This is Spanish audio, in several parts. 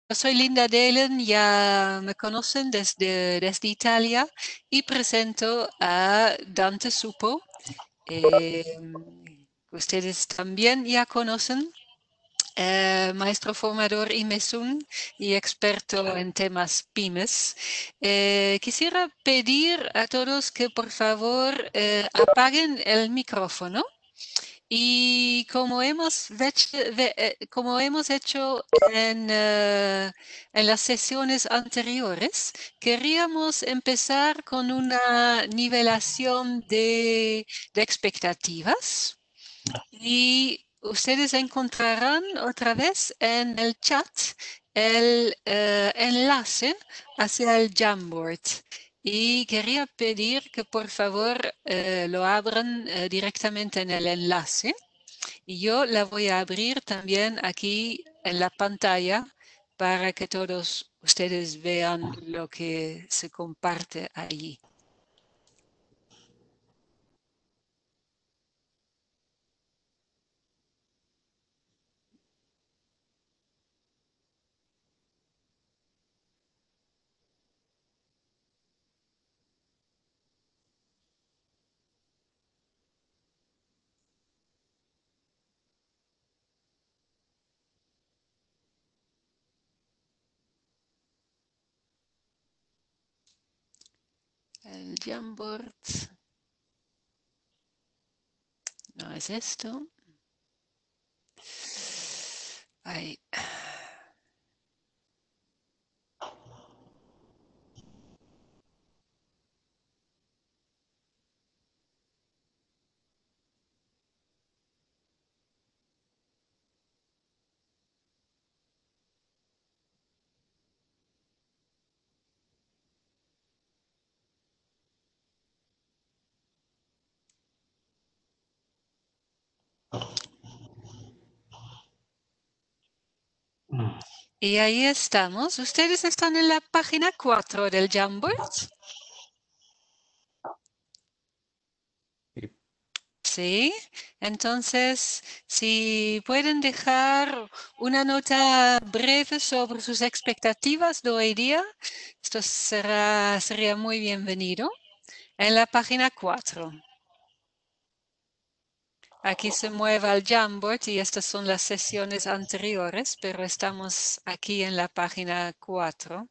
Yo soy Linda Delen, ya me conocen desde Italia y presento a Dante Supo. Ustedes también ya conocen, maestro formador IMESUN y experto en temas pymes. Quisiera pedir a todos que por favor apaguen el micrófono. Y como hemos hecho en las sesiones anteriores, queríamos empezar con una nivelación de expectativas y ustedes encontrarán otra vez en el chat el enlace hacia el Jamboard. Y quería pedir que por favor lo abran directamente en el enlace. Y yo la voy a abrir también aquí en la pantalla para que todos ustedes vean lo que se comparte allí. El Jamboard no es esto. Ahí. Y ahí estamos. Ustedes están en la página 4 del Jamboard. Sí, entonces, si pueden dejar una nota breve sobre sus expectativas de hoy día, esto sería muy bienvenido. En la página 4. Aquí se mueve el Jamboard y estas son las sesiones anteriores, pero estamos aquí en la página 4.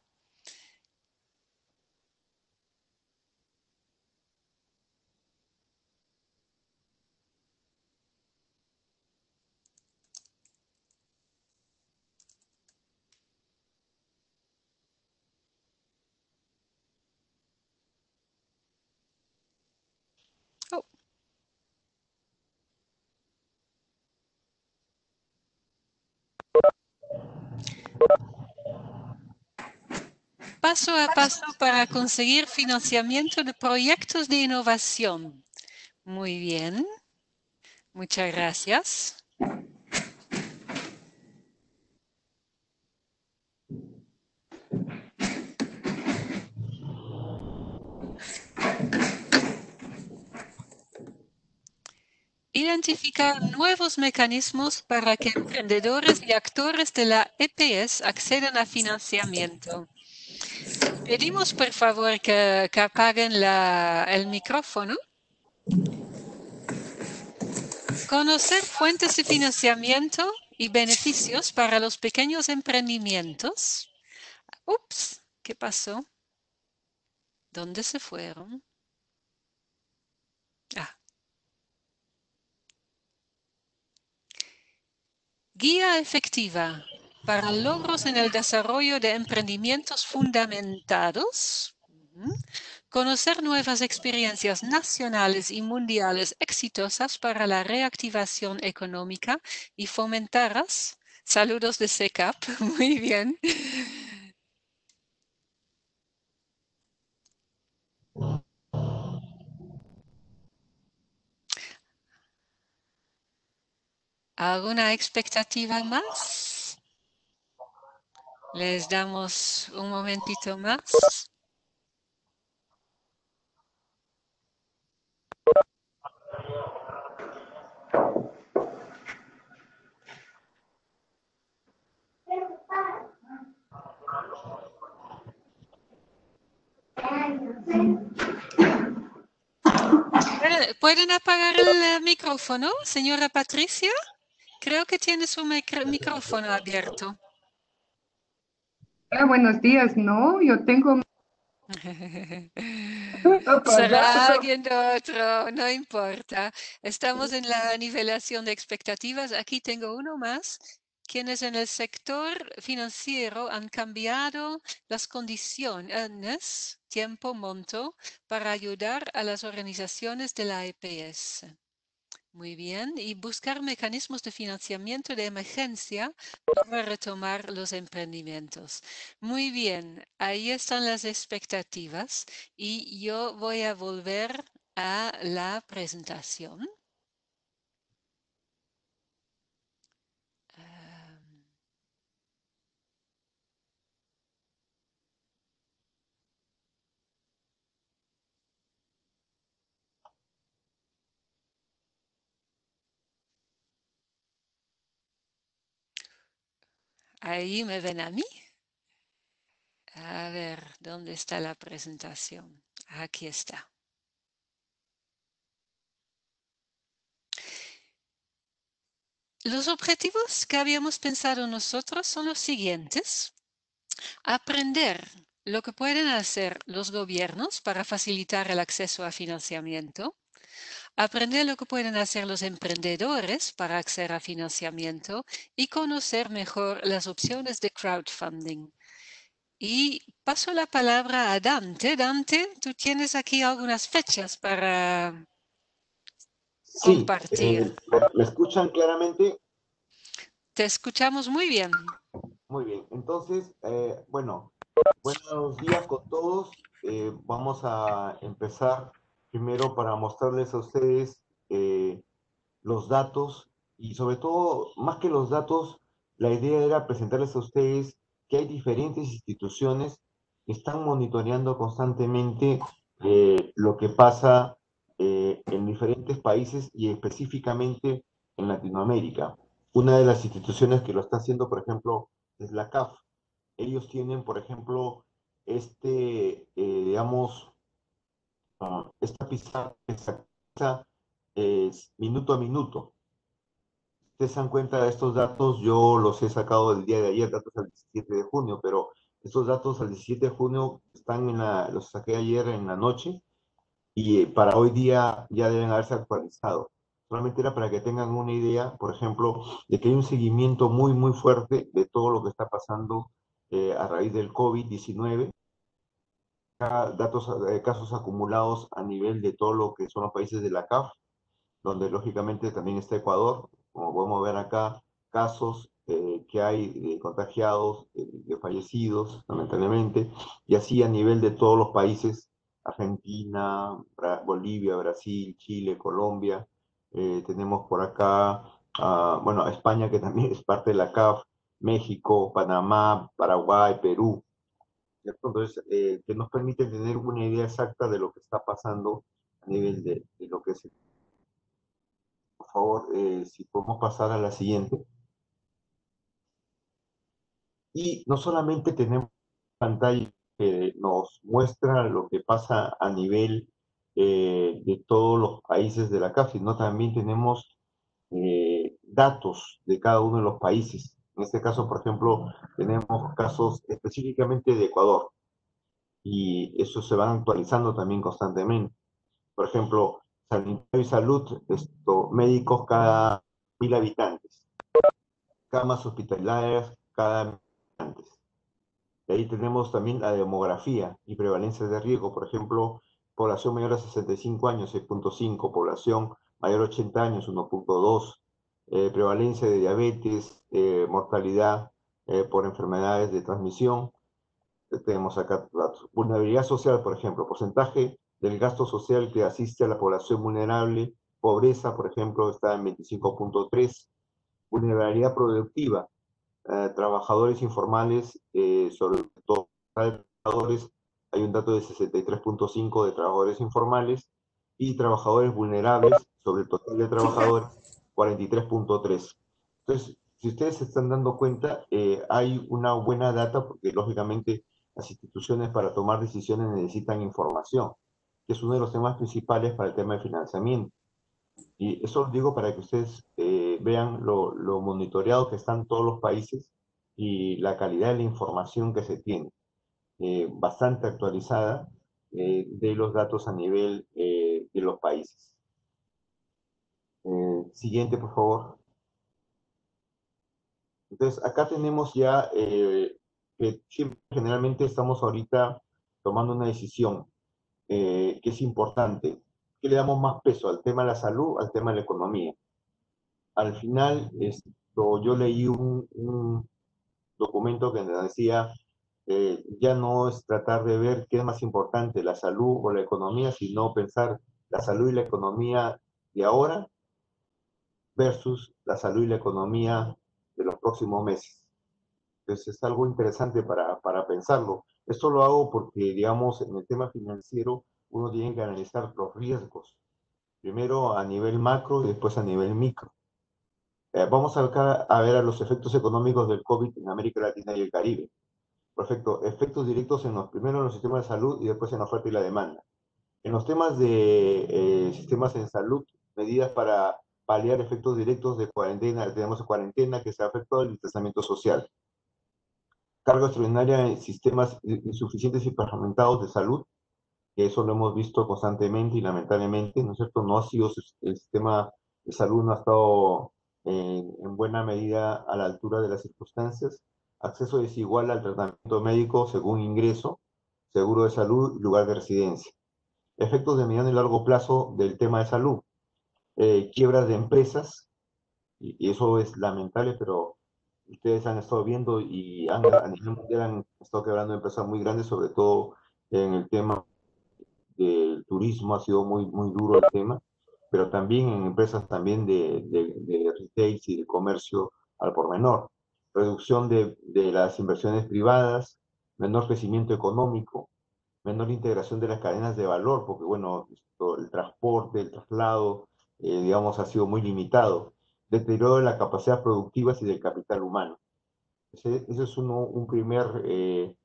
Oh, paso a paso para conseguir financiamiento de proyectos de innovación. Muy bien, muchas gracias. Identificar nuevos mecanismos para que emprendedores y actores de la EPS accedan a financiamiento. Pedimos por favor que apaguen el micrófono. Conocer fuentes de financiamiento y beneficios para los pequeños emprendimientos. Ups, ¿qué pasó? ¿Dónde se fueron? Ah. Guía efectiva para logros en el desarrollo de emprendimientos fundamentados. Conocer nuevas experiencias nacionales y mundiales exitosas para la reactivación económica y fomentarlas. Saludos de SECAP. Muy bien. ¿Alguna expectativa más? Les damos un momentito más. ¿Pueden apagar el micrófono, señora Patricia? Creo que tiene su micrófono abierto. Buenos días, no, yo tengo Será apagado. alguien otro, no importa. Estamos en la nivelación de expectativas. Aquí tengo uno más. Quienes en el sector financiero han cambiado las condiciones, tiempo, monto, para ayudar a las organizaciones de la EPS. Muy bien, y buscar mecanismos de financiamiento de emergencia para retomar los emprendimientos. Muy bien, ahí están las expectativas y yo voy a volver a la presentación. Am, Ahí me ven a mí. A ver, ¿dónde está la presentación? Aquí está. Los objetivos que habíamos pensado nosotros son los siguientes. Aprender lo que pueden hacer los gobiernos para facilitar el acceso a financiamiento. Aprender lo que pueden hacer los emprendedores para acceder a financiamiento y conocer mejor las opciones de crowdfunding. Y paso la palabra a Dante. Dante, tú tienes aquí algunas fechas para Sí, compartir. ¿me escuchan claramente? Te escuchamos muy bien. Muy bien. Entonces, bueno, buenos días con todos. Vamos a empezar primero para mostrarles a ustedes los datos y sobre todo, más que los datos, la idea era presentarles a ustedes que hay diferentes instituciones que están monitoreando constantemente lo que pasa en diferentes países y específicamente en Latinoamérica. Una de las instituciones que lo está haciendo, por ejemplo, es la CAF. Ellos tienen, por ejemplo, digamos, esta pizarra que se actualiza minuto a minuto. Ustedes se dan cuenta de estos datos, yo los he sacado del día de ayer, datos al 17 de junio, pero estos datos al 17 de junio los saqué ayer en la noche y para hoy día ya deben haberse actualizado. Solamente era para que tengan una idea, por ejemplo, de que hay un seguimiento muy, muy fuerte de todo lo que está pasando a raíz del COVID-19, datos, casos acumulados a nivel de todo lo que son los países de la CAF, donde lógicamente también está Ecuador, como podemos ver acá, casos que hay de contagiados, de fallecidos, lamentablemente, y así a nivel de todos los países, Argentina, Bolivia, Brasil, Chile, Colombia, tenemos por acá, bueno, a España que también es parte de la CAF, México, Panamá, Paraguay, Perú, ¿cierto? Entonces, que nos permite tener una idea exacta de lo que está pasando a nivel de lo que es por favor, si podemos pasar a la siguiente. Y no solamente tenemos pantalla que nos muestra lo que pasa a nivel de todos los países de la CAF, sino también tenemos datos de cada uno de los países. En este caso, por ejemplo, tenemos casos específicamente de Ecuador y eso se van actualizando también constantemente. Por ejemplo, sanitario y salud, médicos cada 1.000 habitantes. Camas hospitalarias cada habitantes. De ahí tenemos también la demografía y prevalencia de riesgo, por ejemplo, población mayor a 65 años, 6.5, población mayor a 80 años, 1.2, prevalencia de diabetes, mortalidad por enfermedades de transmisión. Tenemos acá datos. Vulnerabilidad social, por ejemplo, porcentaje del gasto social que asiste a la población vulnerable, pobreza, por ejemplo, está en 25.3, vulnerabilidad productiva, trabajadores informales, sobre todo trabajadores, hay un dato de 63.5 de trabajadores informales y trabajadores vulnerables sobre el total de trabajadores, 43.3. Entonces, si ustedes se están dando cuenta, hay una buena data porque lógicamente las instituciones para tomar decisiones necesitan información. que es uno de los temas principales para el tema de financiamiento. Y eso lo digo para que ustedes vean lo monitoreado que están todos los países y la calidad de la información que se tiene, bastante actualizada de los datos a nivel de los países. Siguiente, por favor. Entonces, acá tenemos ya que siempre, generalmente estamos ahorita tomando una decisión que es importante. ¿Qué le damos más peso? ¿Al tema de la salud, al tema de la economía? Al final, yo leí un documento que decía, ya no es tratar de ver qué es más importante, la salud o la economía, sino pensar la salud y la economía de ahora versus la salud y la economía de los próximos meses. Entonces es algo interesante para pensarlo. Esto lo hago porque, digamos, en el tema financiero uno tiene que analizar los riesgos, primero a nivel macro y después a nivel micro. Vamos acá a ver a los efectos económicos del COVID en América Latina y el Caribe. Perfecto, efectos directos primero en los sistemas de salud y después en la oferta y la demanda. En los temas de sistemas en salud, medidas para paliar efectos directos de cuarentena, tenemos cuarentena que se ha afectado el distanciamiento social. Carga extraordinaria en sistemas insuficientes y fragmentados de salud, que eso lo hemos visto constantemente y lamentablemente, ¿no es cierto? No ha sido, el sistema de salud no ha estado en buena medida a la altura de las circunstancias. Acceso desigual al tratamiento médico según ingreso, seguro de salud y lugar de residencia. Efectos de mediano y largo plazo del tema de salud. Quiebras de empresas, y eso es lamentable, pero ustedes han estado viendo y a nivel mundial han estado quebrando empresas muy grandes, sobre todo en el tema del turismo ha sido muy duro el tema, pero también en empresas también de retail y de comercio al por menor. Reducción de las inversiones privadas, menor crecimiento económico, menor integración de las cadenas de valor, porque bueno, el transporte, el traslado, digamos, ha sido muy limitado. Deterioro de la capacidad productiva y del capital humano. Ese es un primer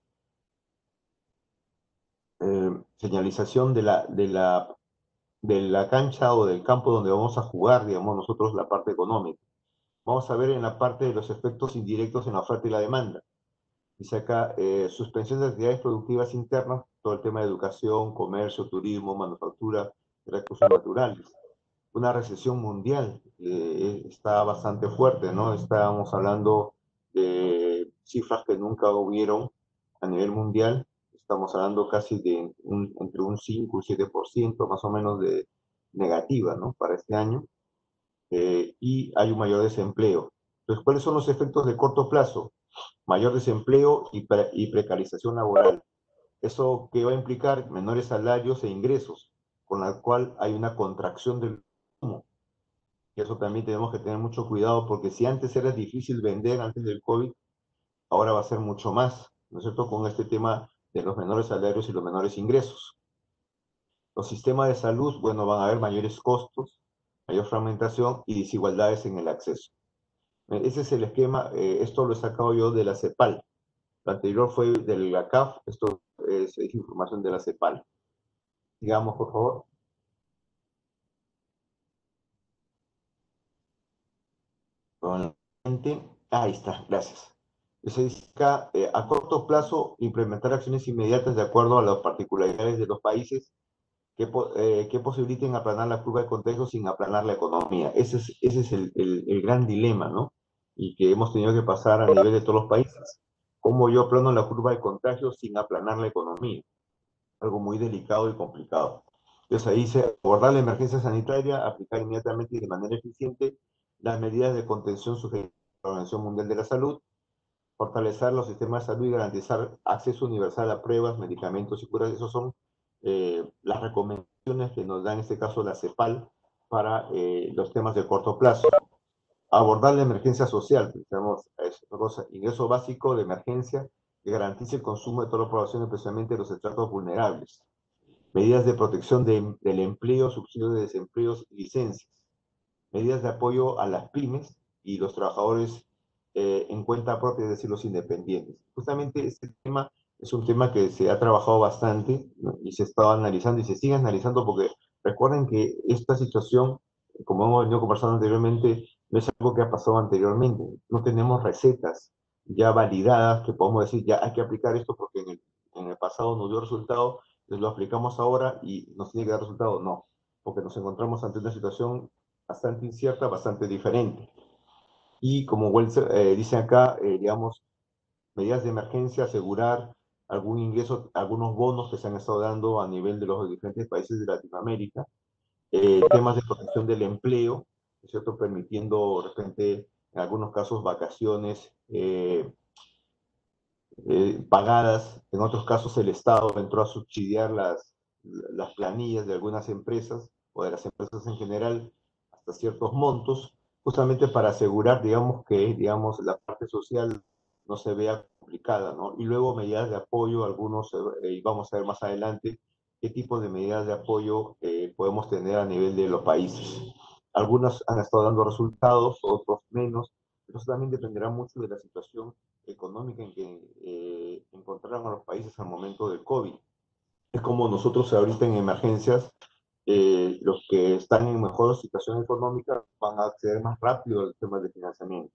señalización de la cancha o del campo donde vamos a jugar, digamos, nosotros la parte económica. Vamos a ver en la parte de los efectos indirectos en la oferta y la demanda. Dice acá, suspensión de actividades productivas internas, todo el tema de educación, comercio, turismo, manufactura, recursos naturales. Una recesión mundial está bastante fuerte, ¿no? Estábamos hablando de cifras que nunca hubieron a nivel mundial. Estamos hablando casi de entre un 5 y 7% más o menos de negativa, ¿no? Para este año. Y hay un mayor desempleo. Entonces, ¿cuáles son los efectos de corto plazo? Mayor desempleo y precarización laboral. ¿Eso que va a implicar? Menores salarios e ingresos, con la cual hay una contracción del consumo. Y eso también tenemos que tener mucho cuidado, porque si antes era difícil vender antes del COVID, ahora va a ser mucho más, ¿no es cierto?, con este tema de los menores salarios y los menores ingresos. Los sistemas de salud, bueno, van a haber mayores costos, mayor fragmentación y desigualdades en el acceso. Ese es el esquema, esto lo he sacado yo de la CEPAL. Lo anterior fue de la CAF, esto es información de la CEPAL. Digamos, por favor. Ahí está, gracias. Se dice acá, a corto plazo, implementar acciones inmediatas de acuerdo a las particularidades de los países que posibiliten aplanar la curva de contagio sin aplanar la economía. Ese es el gran dilema, ¿no? Y que hemos tenido que pasar a nivel de todos los países. ¿Cómo yo aplano la curva de contagio sin aplanar la economía? Algo muy delicado y complicado. Entonces ahí dice, abordar la emergencia sanitaria, aplicar inmediatamente y de manera eficiente las medidas de contención sugeridas por la Organización Mundial de la Salud, fortalecer los sistemas de salud y garantizar acceso universal a pruebas, medicamentos y curas. Esas son las recomendaciones que nos da en este caso la CEPAL para los temas de corto plazo. Abordar la emergencia social, tenemos ingreso básico de emergencia que garantice el consumo de toda la población, especialmente los estratos vulnerables. Medidas de protección del empleo, subsidios de desempleo y licencias. Medidas de apoyo a las pymes y los trabajadores en cuenta propia, es decir, los independientes. Justamente este tema Es un tema que se ha trabajado bastante, ¿no? Y se estaba analizando y se sigue analizando porque recuerden que esta situación, como hemos venido conversando anteriormente, no es algo que ha pasado anteriormente. No tenemos recetas ya validadas que podemos decir, ya hay que aplicar esto porque en el pasado nos dio resultado, entonces lo aplicamos ahora y nos tiene que dar resultado. No, porque nos encontramos ante una situación bastante incierta, bastante diferente. Y como dice acá, digamos, medidas de emergencia, asegurar algún ingreso, algunos bonos que se han estado dando a nivel de los diferentes países de Latinoamérica, temas de protección del empleo, ¿no es cierto? Permitiendo de repente, en algunos casos, vacaciones pagadas, en otros casos el Estado entró a subsidiar las planillas de algunas empresas o de las empresas en general hasta ciertos montos, justamente para asegurar, digamos, que digamos, la parte social no se vea complicada, ¿no? Y luego medidas de apoyo, algunos, y vamos a ver más adelante, qué tipo de medidas de apoyo podemos tener a nivel de los países. Algunas han estado dando resultados, otros menos, pero eso también dependerá mucho de la situación económica en que encontraron a los países al momento del COVID. Es como nosotros ahorita en emergencias, los que están en mejor situación económica van a acceder más rápido al tema de financiamiento.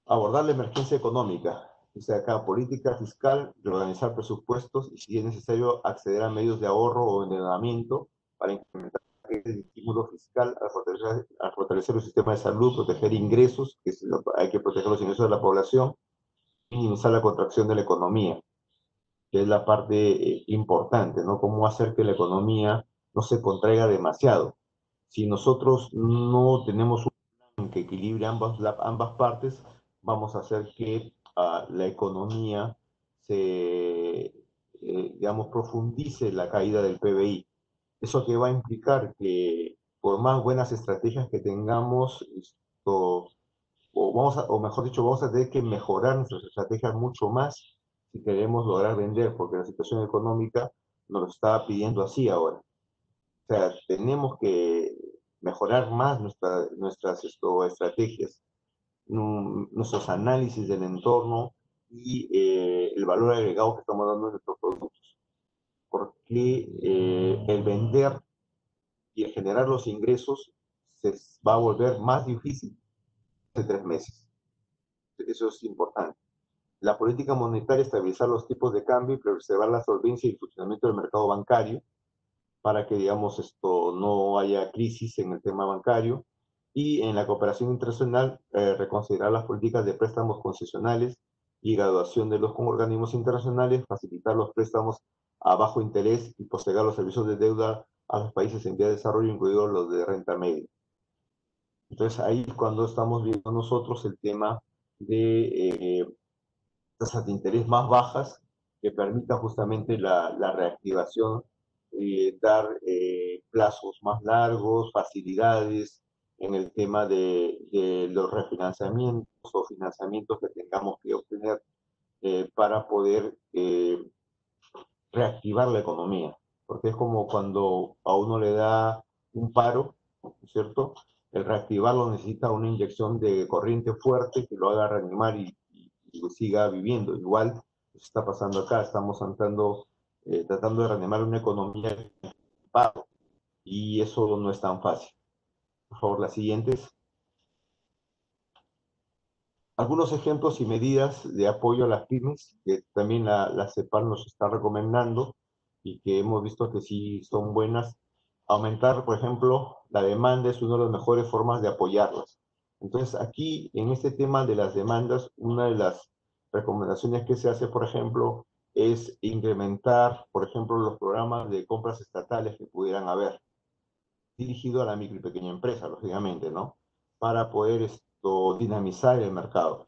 Abordar la emergencia económica, dice acá, política fiscal, reorganizar presupuestos y si es necesario acceder a medios de ahorro o endeudamiento para implementar el estímulo fiscal a fortalecer el sistema de salud, proteger ingresos, hay que proteger los ingresos de la población, minimizar la contracción de la economía, que es la parte importante, ¿no? Cómo hacer que la economía no se contraiga demasiado. Si nosotros no tenemos un plan que equilibre ambas partes, vamos a hacer que la economía digamos, profundice la caída del PBI. Eso que va a implicar que por más buenas estrategias que tengamos, o mejor dicho, vamos a tener que mejorar nuestras estrategias mucho más si queremos lograr vender, porque la situación económica nos lo está pidiendo así ahora. O sea, tenemos que mejorar más nuestras estrategias, nuestros análisis del entorno y el valor agregado que estamos dando a nuestros productos. Porque el vender y el generar los ingresos se va a volver más difícil de 3 meses. Eso es importante. La política monetaria, estabilizar los tipos de cambio y preservar la solvencia y el funcionamiento del mercado bancario para que, digamos, no haya crisis en el tema bancario. Y en la cooperación internacional, reconsiderar las políticas de préstamos concesionales y graduación de los organismos internacionales, facilitar los préstamos a bajo interés y postergar los servicios de deuda a los países en vía de desarrollo, incluidos los de renta media. Entonces, ahí es cuando estamos viendo nosotros el tema de tasas de interés más bajas que permitan justamente la reactivación, dar plazos más largos, facilidades en el tema de los refinanciamientos o financiamientos que tengamos que obtener para poder reactivar la economía. Porque es como cuando a uno le da un paro, ¿cierto? El reactivarlo necesita una inyección de corriente fuerte que lo haga reanimar y siga viviendo. Igual está pasando acá, estamos tratando de reanimar una economía en paro y eso no es tan fácil. Por favor, las siguientes. Algunos ejemplos y medidas de apoyo a las pymes que también la CEPAL nos está recomendando y que hemos visto que sí son buenas. Aumentar, por ejemplo, la demanda es una de las mejores formas de apoyarlas. Entonces, aquí, en este tema de las demandas, una de las recomendaciones que se hace, por ejemplo, es incrementar, por ejemplo, los programas de compras estatales que pudieran haber, dirigido a la micro y pequeña empresa, lógicamente, ¿no? Para poder dinamizar el mercado.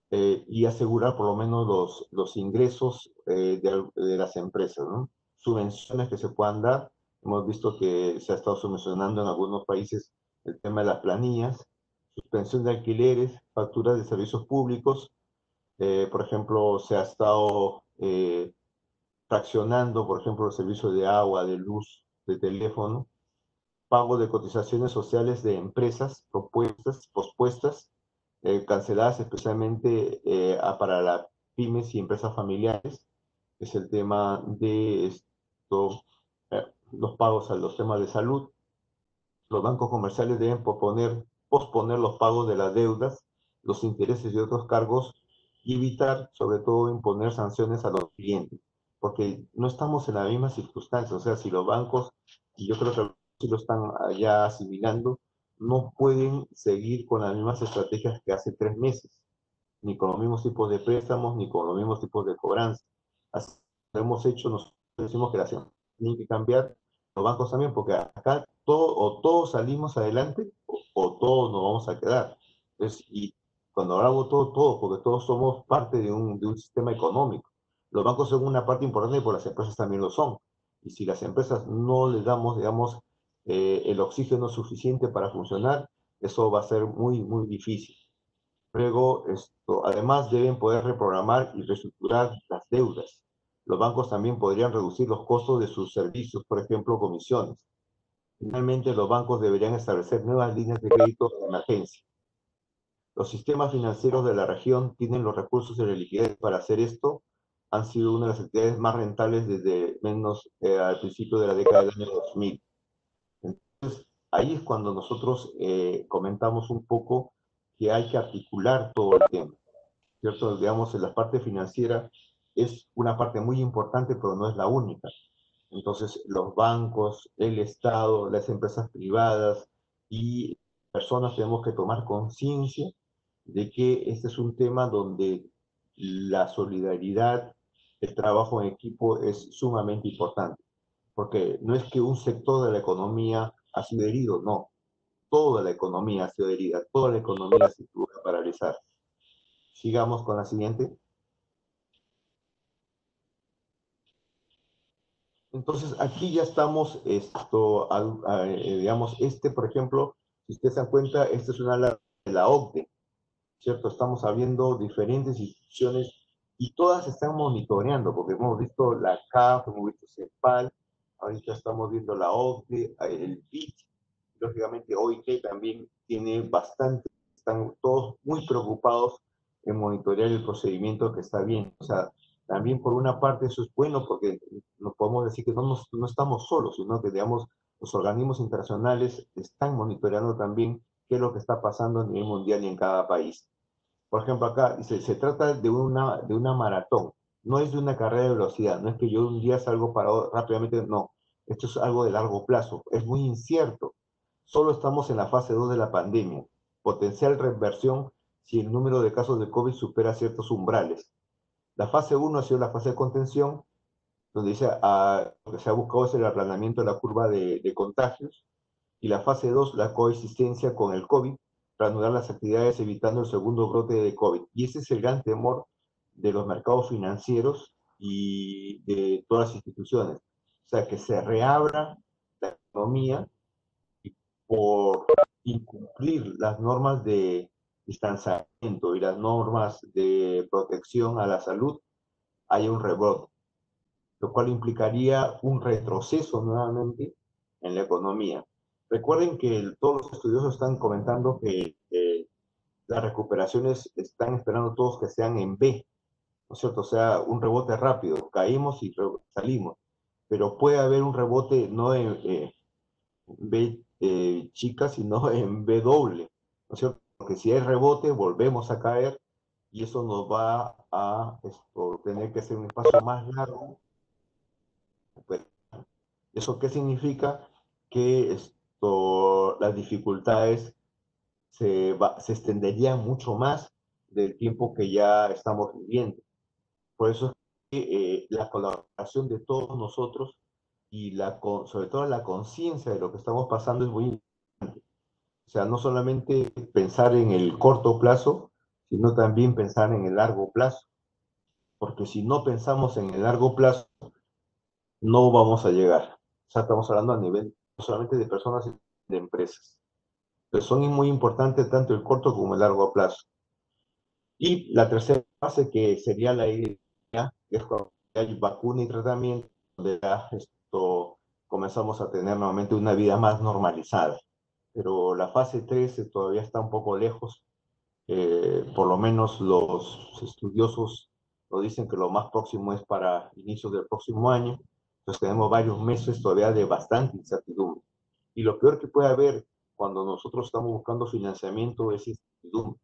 Y asegurar por lo menos los ingresos de las empresas, ¿no? Subvenciones que se puedan dar. Hemos visto que se ha estado subvencionando en algunos países el tema de las planillas, suspensión de alquileres, facturas de servicios públicos. Por ejemplo, se ha estado fraccionando, por ejemplo, el servicio de agua, de luz, de teléfono, pago de cotizaciones sociales de empresas pospuestas, canceladas especialmente para la pymes y empresas familiares, es el tema de los pagos a los temas de salud. Los bancos comerciales deben posponer los pagos de las deudas, los intereses y otros cargos, y evitar, sobre todo, imponer sanciones a los clientes, porque no estamos en la misma circunstancia. O sea, si los bancos, y yo creo que si lo están ya asimilando, no pueden seguir con las mismas estrategias que hace 3 meses, ni con los mismos tipos de préstamos, ni con los mismos tipos de cobranza. Así lo hemos hecho, nosotros decimos que la acción tiene que cambiar, los bancos también, porque acá todos salimos adelante o todos nos vamos a quedar. Entonces, y cuando hago todos, porque todos somos parte de un sistema económico. Los bancos son una parte importante, pero las empresas también lo son. Y si las empresas no les damos, digamos, el oxígeno suficiente para funcionar, eso va a ser muy, muy difícil. Luego, además deben poder reprogramar y reestructurar las deudas. Los bancos también podrían reducir los costos de sus servicios, por ejemplo, comisiones. Finalmente, los bancos deberían establecer nuevas líneas de crédito de emergencia. Los sistemas financieros de la región tienen los recursos y la liquidez para hacer esto. Han sido una de las actividades más rentables desde menos al principio de la década del año 2000. Entonces, ahí es cuando nosotros comentamos un poco que hay que articular todo el tema, ¿cierto? Digamos, en la parte financiera es una parte muy importante, pero no es la única. Entonces, los bancos, el Estado, las empresas privadas y personas tenemos que tomar conciencia de que este es un tema donde la solidaridad, el trabajo en equipo es sumamente importante, porque no es que un sector de la economía ha sido herido, no, toda la economía ha sido herida, toda la economía se tuvo que paralizar. Sigamos con la siguiente. Entonces, aquí ya estamos, digamos, por ejemplo, si ustedes se dan cuenta, esta es una alarma de la OCDE, ¿cierto? Estamos viendo diferentes instituciones y todas están monitoreando, porque hemos visto la CAF, hemos visto CEPAL, ahorita estamos viendo la OCDE, el BID, lógicamente OIT también tiene bastante, están todos muy preocupados en monitorear el procedimiento que está bien. O sea, también por una parte eso es bueno porque no podemos decir que no estamos solos, sino que, digamos, los organismos internacionales están monitoreando también qué es lo que está pasando a nivel mundial y en cada país. Por ejemplo, acá dice, se trata de una maratón, no es de una carrera de velocidad, no es que yo un día salgo parado rápidamente, no, esto es algo de largo plazo, es muy incierto. Solo estamos en la fase 2 de la pandemia, potencial reversión si el número de casos de COVID supera ciertos umbrales. La fase 1 ha sido la fase de contención, donde lo que se ha buscado es el aplanamiento de la curva de contagios, y la fase 2, la coexistencia con el COVID, para anudar las actividades evitando el segundo brote de COVID. Y ese es el gran temor de los mercados financieros y de todas las instituciones. O sea, que se reabra la economía y por incumplir las normas de distanciamiento y las normas de protección a la salud, haya un rebrote, lo cual implicaría un retroceso nuevamente en la economía. Recuerden que todos los estudiosos están comentando que las recuperaciones están esperando todos que sean en B, ¿no es cierto? O sea, un rebote rápido, caímos y salimos, pero puede haber un rebote no en B chica, sino en B doble, ¿no es cierto? Porque si hay rebote, volvemos a caer y eso nos va a tener que hacer un espacio más largo. Pues, ¿eso qué significa? Que las dificultades se extenderían mucho más del tiempo que ya estamos viviendo. Por eso es que la colaboración de todos nosotros y sobre todo la conciencia de lo que estamos pasando es muy importante. O sea, no solamente pensar en el corto plazo, sino también pensar en el largo plazo. Porque si no pensamos en el largo plazo, no vamos a llegar. O sea, estamos hablando a nivel no solamente de personas, sino de empresas. Pero son muy importantes tanto el corto como el largo plazo. Y la tercera fase, que sería la idea, que es cuando hay vacuna y tratamiento, donde ya comenzamos a tener nuevamente una vida más normalizada. Pero la fase 3 todavía está un poco lejos. Por lo menos los estudiosos nos dicen que lo más próximo es para inicios del próximo año, entonces tenemos varios meses todavía de bastante incertidumbre. Y lo peor que puede haber cuando nosotros estamos buscando financiamiento es incertidumbre,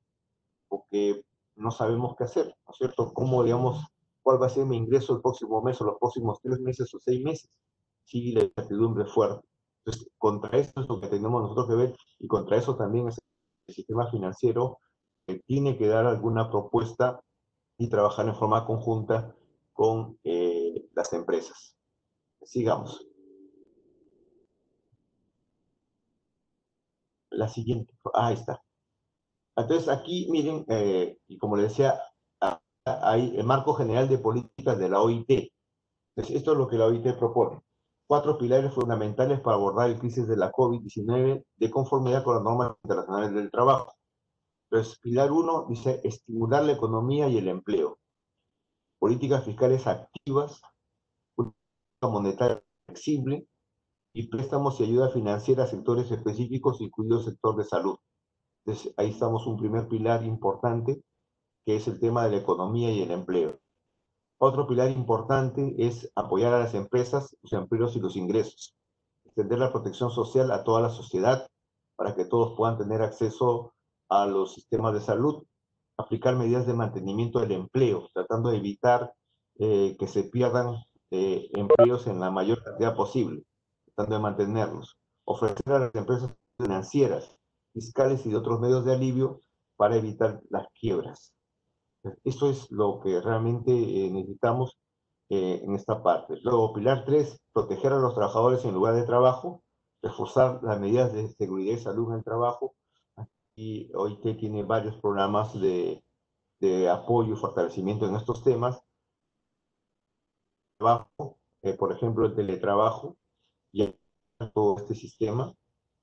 porque no sabemos qué hacer, ¿no es cierto? ¿Cómo, digamos, cuál va a ser mi ingreso el próximo mes o los próximos 3 meses o 6 meses? Sí, la incertidumbre es fuerte. Entonces, contra eso es lo que tenemos nosotros que ver, y contra eso también es el sistema financiero que tiene que dar alguna propuesta y trabajar en forma conjunta con las empresas. Sigamos. La siguiente. Ahí está. Entonces, aquí, miren, y como les decía, hay el marco general de políticas de la OIT. Entonces, esto es lo que la OIT propone. 4 pilares fundamentales para abordar el crisis de la COVID-19 de conformidad con las normas internacionales del trabajo. Entonces, pilar 1 dice estimular la economía y el empleo. Políticas fiscales activas, política monetaria flexible y préstamos y ayuda financiera a sectores específicos, incluido el sector de salud. Entonces, ahí estamos un primer pilar importante, que es el tema de la economía y el empleo. Otro pilar importante es apoyar a las empresas, los empleos y los ingresos. Extender la protección social a toda la sociedad para que todos puedan tener acceso a los sistemas de salud. Aplicar medidas de mantenimiento del empleo, tratando de evitar que se pierdan empleos en la mayor cantidad posible, tratando de mantenerlos. Ofrecer a las empresas financieras, fiscales y de otros medios de alivio para evitar las quiebras. Eso es lo que realmente necesitamos en esta parte. Luego, pilar 3, proteger a los trabajadores en lugar de trabajo, reforzar las medidas de seguridad y salud en el trabajo. Y OIT tiene varios programas de apoyo y fortalecimiento en estos temas. Trabajo, por ejemplo, el teletrabajo y todo este sistema.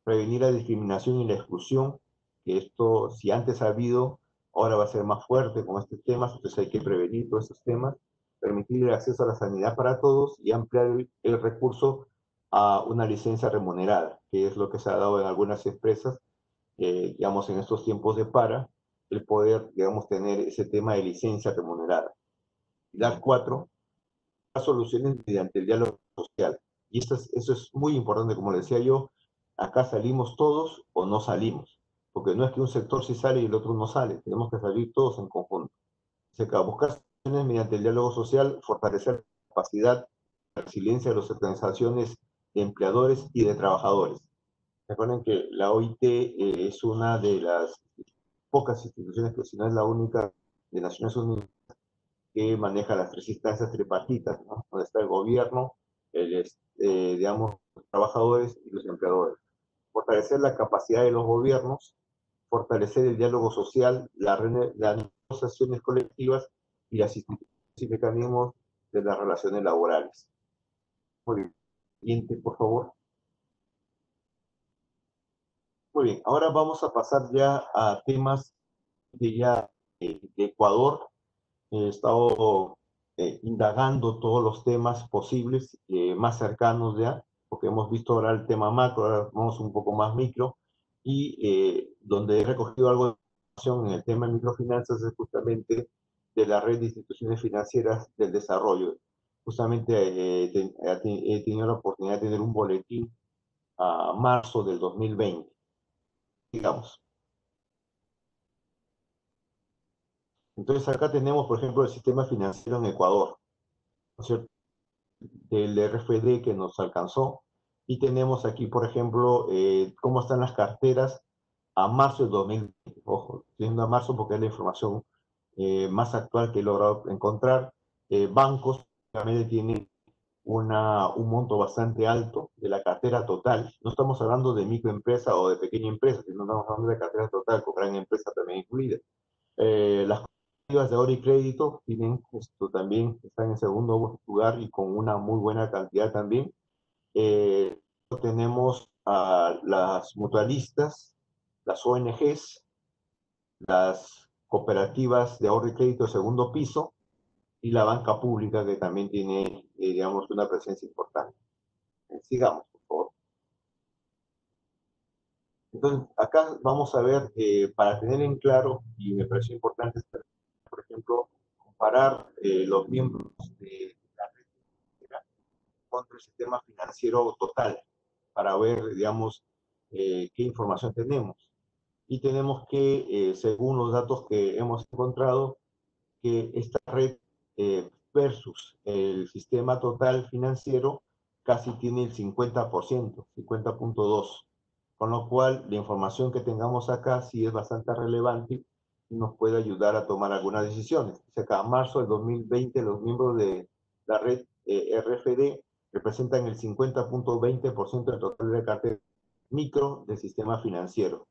Prevenir la discriminación y la exclusión, que esto, si antes ha habido, ahora va a ser más fuerte con estos temas, entonces hay que prevenir todos estos temas. Permitir el acceso a la sanidad para todos y ampliar el recurso a una licencia remunerada, que es lo que se ha dado en algunas empresas, digamos, en estos tiempos de para, el poder, digamos, tener ese tema de licencia remunerada. Pilar 4, soluciones mediante el diálogo social. Y eso es muy importante, como le decía yo, acá salimos todos o no salimos, porque no es que un sector sí sale y el otro no sale, tenemos que salir todos en conjunto. Se acaba buscar soluciones mediante el diálogo social, fortalecer la capacidad, la resiliencia de las organizaciones de empleadores y de trabajadores. Recuerden que la OIT es una de las pocas instituciones, que si no es la única, de Naciones Unidas que maneja las 3 instancias tripartitas, ¿no? Donde está el gobierno, digamos, los trabajadores y los empleadores. Fortalecer la capacidad de los gobiernos, fortalecer el diálogo social, las negociaciones colectivas y las instituciones y mecanismos de las relaciones laborales. Muy bien. Siguiente, por favor. Muy bien, ahora vamos a pasar ya a temas de Ecuador. He estado indagando todos los temas posibles, más cercanos ya, porque hemos visto ahora el tema macro, ahora vamos un poco más micro, y donde he recogido algo de información en el tema de microfinanzas es justamente de la red de instituciones financieras del desarrollo. Justamente he tenido la oportunidad de tener un boletín a marzo del 2020, digamos. Entonces acá tenemos, por ejemplo, el sistema financiero en Ecuador, ¿no es cierto? Del RFD que nos alcanzó. Y tenemos aquí, por ejemplo, cómo están las carteras a marzo del 2020. Ojo, estoy a marzo porque es la información más actual que he logrado encontrar. Bancos realmente tienen un monto bastante alto de la cartera total. No estamos hablando de microempresa o de pequeña empresa, sino estamos hablando de cartera total con gran empresa también incluida. Las cooperativas de ahorro y crédito tienen esto también, están en segundo lugar y con una muy buena cantidad también. Tenemos a las mutualistas, las ONGs, las cooperativas de ahorro y crédito de segundo piso y la banca pública, que también tiene, digamos, una presencia importante. Sigamos, por favor. Entonces, acá vamos a ver, para tener en claro, y me pareció importante, por ejemplo, comparar los miembros de la red contra el sistema financiero total para ver, digamos, qué información tenemos. Y tenemos que, según los datos que hemos encontrado, que esta red versus el sistema total financiero casi tiene el 50%, 50.2%. Con lo cual, la información que tengamos acá sí es bastante relevante y nos puede ayudar a tomar algunas decisiones. Dice acá, en marzo del 2020, los miembros de la red RFD representan el 50.20% del total de cartera micro del sistema financiero.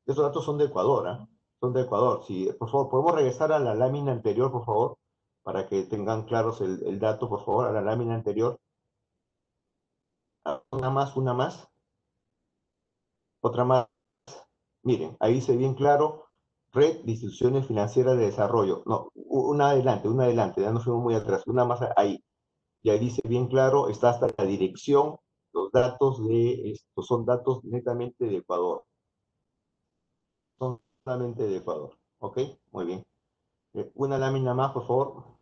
Estos datos son de Ecuador, ¿eh? Son de Ecuador. Si, por favor, podemos regresar a la lámina anterior, por favor, para que tengan claros el dato, por favor, a la lámina anterior. Una más. Otra más. Miren, ahí dice bien claro, Red de Instituciones Financieras de Desarrollo. No, una adelante, ya nos fuimos muy atrás, una más ahí. Y ahí dice bien claro, está hasta la dirección, los datos de, estos son datos netamente de Ecuador. Son netamente de Ecuador, ¿ok? Muy bien. Una lámina más, por favor.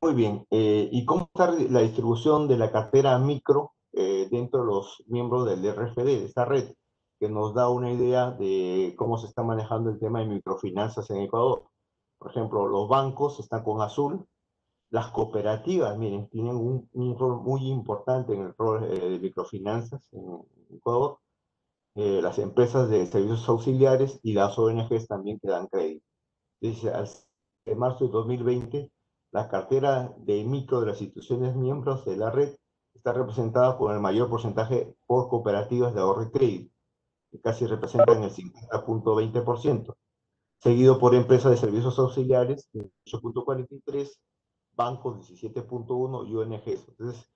Muy bien. ¿Y cómo está la distribución de la cartera micro dentro de los miembros del RFD, de esta red, que nos da una idea de cómo se está manejando el tema de microfinanzas en Ecuador? Por ejemplo, los bancos están con azul, las cooperativas, miren, tienen un rol muy importante en el rol de microfinanzas en Ecuador, las empresas de servicios auxiliares y las ONGs también que dan crédito. Dice, en marzo de 2020, la cartera de micro de las instituciones miembros de la red está representada por el mayor porcentaje por cooperativas de ahorro y crédito, que casi representan el 50.20%, seguido por empresas de servicios auxiliares, 8.43%, bancos 17.1% y ONGs. Entonces,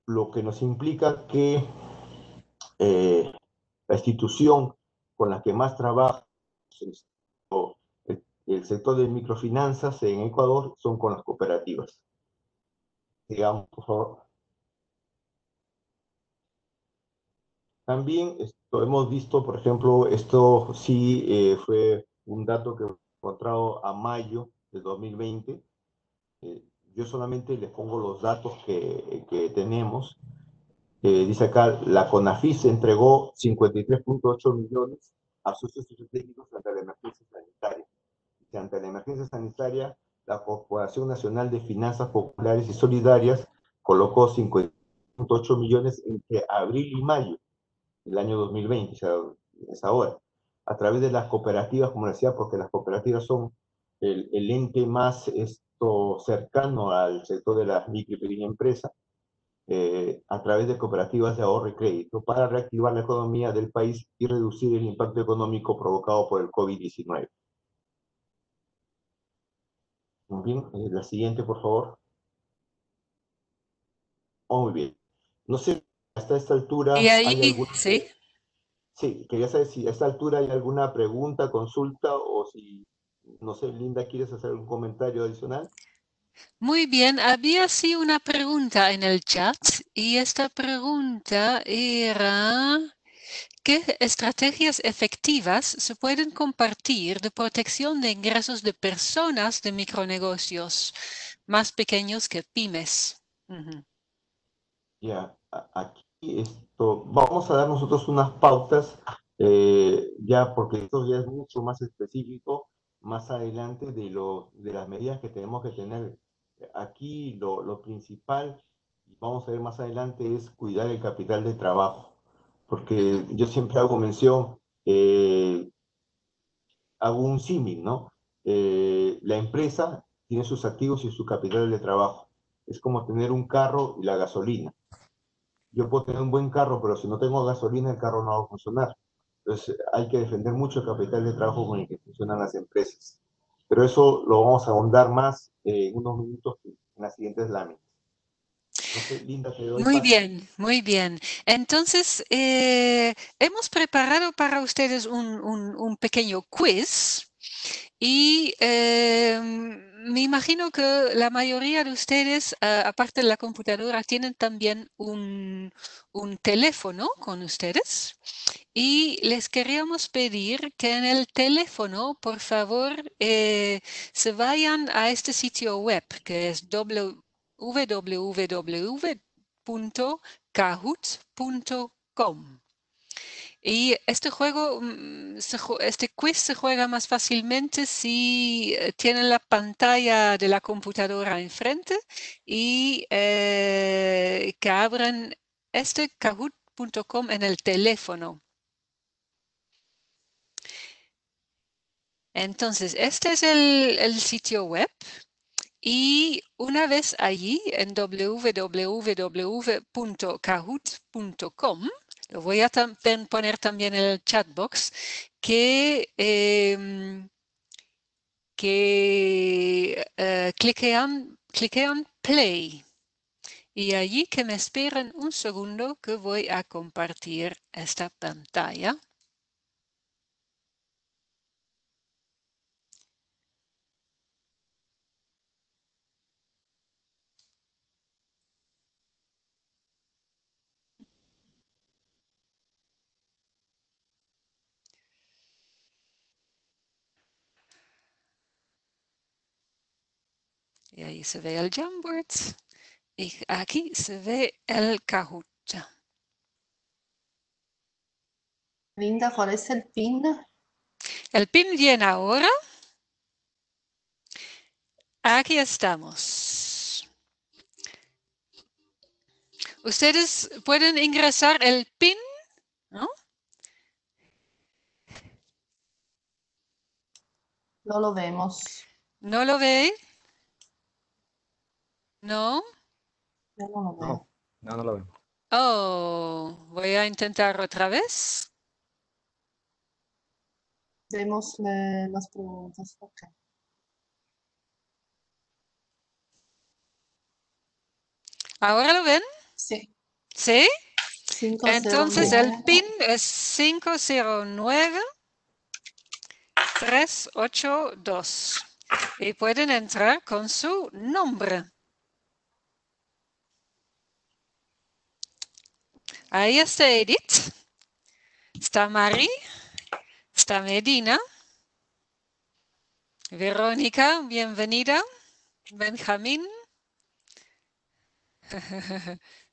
lo que nos implica que la institución con la que más trabaja el sector de microfinanzas en Ecuador son con las cooperativas. Digamos, por favor. También hemos visto, por ejemplo, esto sí fue un dato que he encontrado a mayo de 2020. Yo solamente les pongo los datos que tenemos. Dice acá, la CONAFIS entregó 53.8 millones a socios estratégicos ante la emergencia sanitaria. Ante la emergencia sanitaria, la Corporación Nacional de Finanzas Populares y Solidarias colocó 5.8 millones entre abril y mayo del año 2020, o sea, es ahora, a través de las cooperativas, como decía, porque las cooperativas son el ente más cercano al sector de las micro y pequeñas empresas, a través de cooperativas de ahorro y crédito, para reactivar la economía del país y reducir el impacto económico provocado por el COVID-19. Muy bien, la siguiente, por favor. Muy bien. No sé, hasta esta altura Y ahí, hay alguna... sí. Sí, quería saber si a esta altura hay alguna pregunta, consulta, o si, no sé, Linda, ¿quieres hacer un comentario adicional? Muy bien, había sí una pregunta en el chat y esta pregunta era, ¿qué estrategias efectivas se pueden compartir de protección de ingresos de personas de micronegocios más pequeños que pymes? Ya, aquí vamos a dar nosotros unas pautas, ya porque esto ya es mucho más específico, más adelante de las medidas que tenemos que tener. Aquí lo principal, y vamos a ver más adelante, es cuidar el capital de trabajo, porque yo siempre hago mención, hago un símil, ¿no? La empresa tiene sus activos y su capital de trabajo. Es como tener un carro y la gasolina. Yo puedo tener un buen carro, pero si no tengo gasolina, el carro no va a funcionar. Entonces, hay que defender mucho el capital de trabajo con el que funcionan las empresas. Pero eso lo vamos a ahondar más en unos minutos en las siguientes láminas. No sé, Linda, te doy Muy paso. bien, muy bien. Entonces, hemos preparado para ustedes un pequeño quiz Y me imagino que la mayoría de ustedes, aparte de la computadora, tienen también un teléfono con ustedes. Y les queríamos pedir que en el teléfono, por favor, se vayan a este sitio web que es www.kahoot.com. Y este juego, este quiz se juega más fácilmente si tienen la pantalla de la computadora enfrente y que abran este kahoot.com en el teléfono. Entonces, este es el sitio web. Y una vez allí en www.kahoot.com, lo voy a poner también en el chat box, que cliquean play. Y allí que me esperen un segundo que voy a compartir esta pantalla. Y ahí se ve el Jamboard. Y aquí se ve el Kahoot. Linda, ¿cuál es el PIN? El PIN viene ahora. Aquí estamos. Ustedes pueden ingresar el PIN, ¿no? No lo vemos. ¿No lo ve? ¿No? Yo no lo veo. No lo veo. Oh, voy a intentar otra vez. Vemos las preguntas. Ok. ¿Ahora lo ven? Sí. ¿Sí? 509. Entonces el PIN es 509-382. Y pueden entrar con su nombre. Ahí está Edith. Está Mari. Está Medina. Verónica, bienvenida. Benjamín.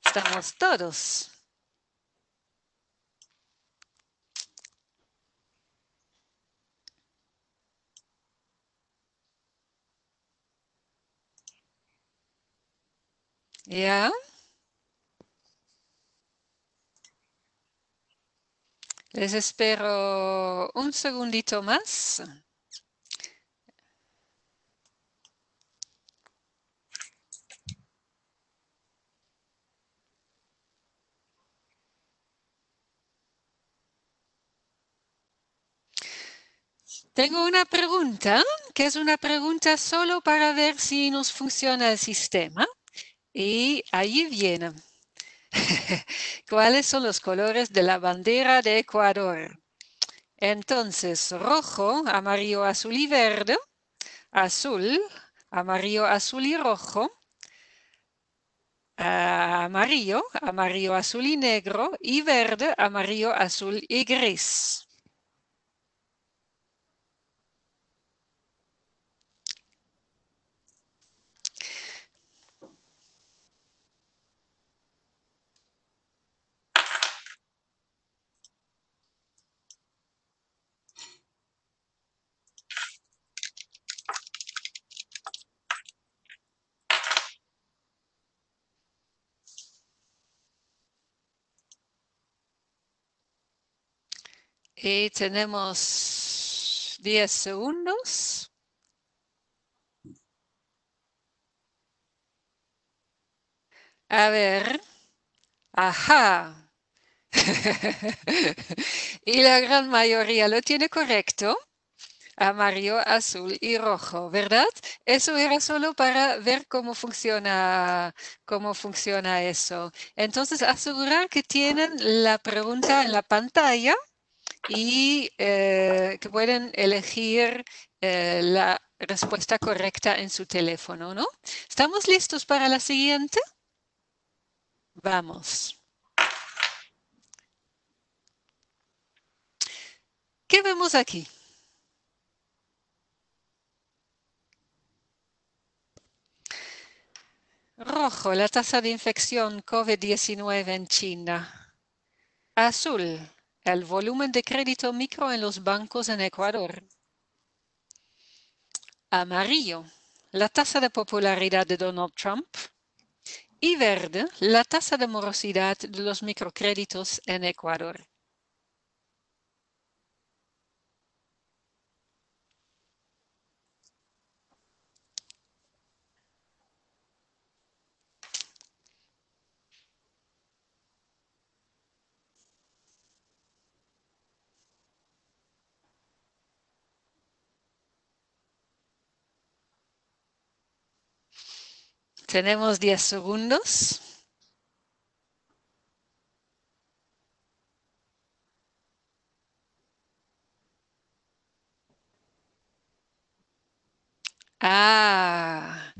Estamos todos. ¿Ya? Les espero un segundito más. Tengo una pregunta, que es una pregunta solo para ver si nos funciona el sistema. Y allí viene. ¿Cuáles son los colores de la bandera de Ecuador? Entonces, rojo, amarillo, azul y verde. Azul, amarillo, azul y rojo. Amarillo, amarillo, azul y negro. Y verde, amarillo, azul y gris. Y tenemos 10 segundos. A ver. Ajá. Y la gran mayoría lo tiene correcto. Amarillo, azul y rojo, ¿verdad? Eso era solo para ver cómo funciona eso. Entonces, asegurar que tienen la pregunta en la pantalla y que pueden elegir la respuesta correcta en su teléfono, ¿no? ¿Estamos listos para la siguiente? Vamos. ¿Qué vemos aquí? Rojo, la tasa de infección COVID-19 en China. Azul, el volumen de crédito micro en los bancos en Ecuador. Amarillo, la tasa de popularidad de Donald Trump. Y verde, la tasa de morosidad de los microcréditos en Ecuador. Tenemos 10 segundos. Ah,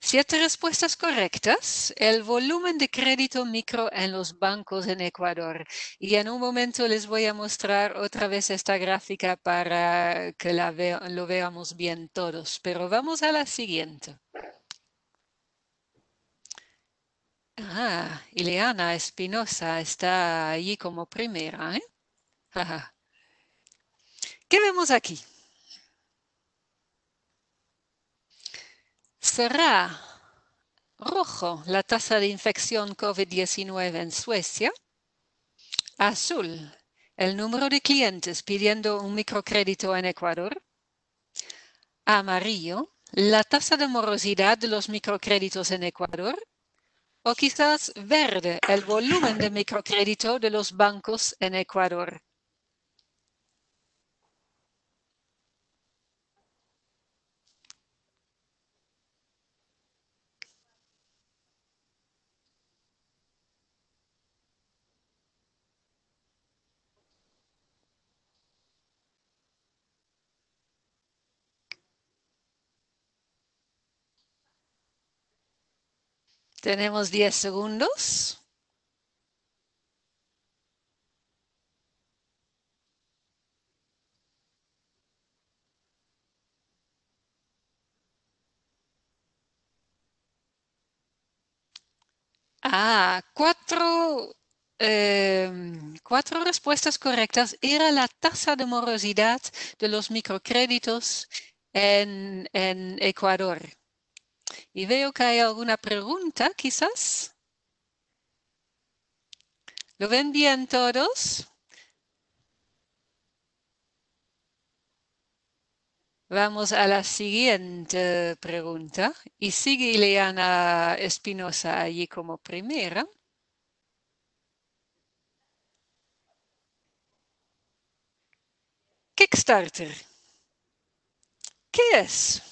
7 respuestas correctas. El volumen de crédito micro en los bancos en Ecuador. Y en un momento les voy a mostrar otra vez esta gráfica para que lo veamos bien todos. Pero vamos a la siguiente. Ah, Ileana Espinosa está allí como primera, ¿eh? Ajá. ¿Qué vemos aquí? ¿Será rojo la tasa de infección COVID-19 en Suecia? Azul, el número de clientes pidiendo un microcrédito en Ecuador. Amarillo, la tasa de morosidad de los microcréditos en Ecuador. O quizás verde, el volumen de microcrédito de los bancos en Ecuador. Tenemos 10 segundos. Ah, cuatro respuestas correctas. Era la tasa de morosidad de los microcréditos en Ecuador. Y veo que hay alguna pregunta, quizás. ¿Lo ven bien todos? Vamos a la siguiente pregunta. Y sigue Ileana Espinosa allí como primera. Kickstarter. ¿Qué es?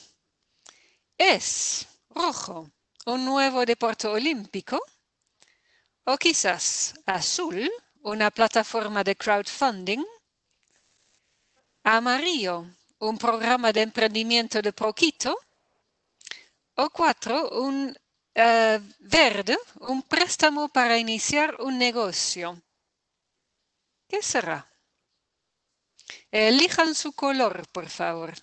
¿Es rojo un nuevo deporte olímpico? ¿O quizás azul, una plataforma de crowdfunding? Amarillo, un programa de emprendimiento de poquito? O 4, verde, un préstamo para iniciar un negocio. ¿Qué será? Elijan su color, por favor.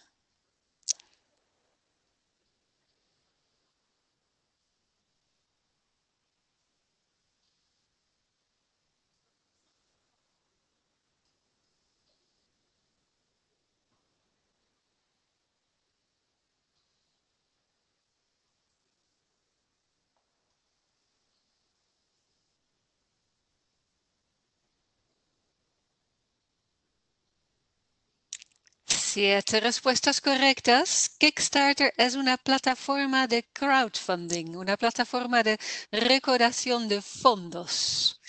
Siete respuestas correctas. Kickstarter es una plataforma de crowdfunding, una plataforma de recaudación de fondos.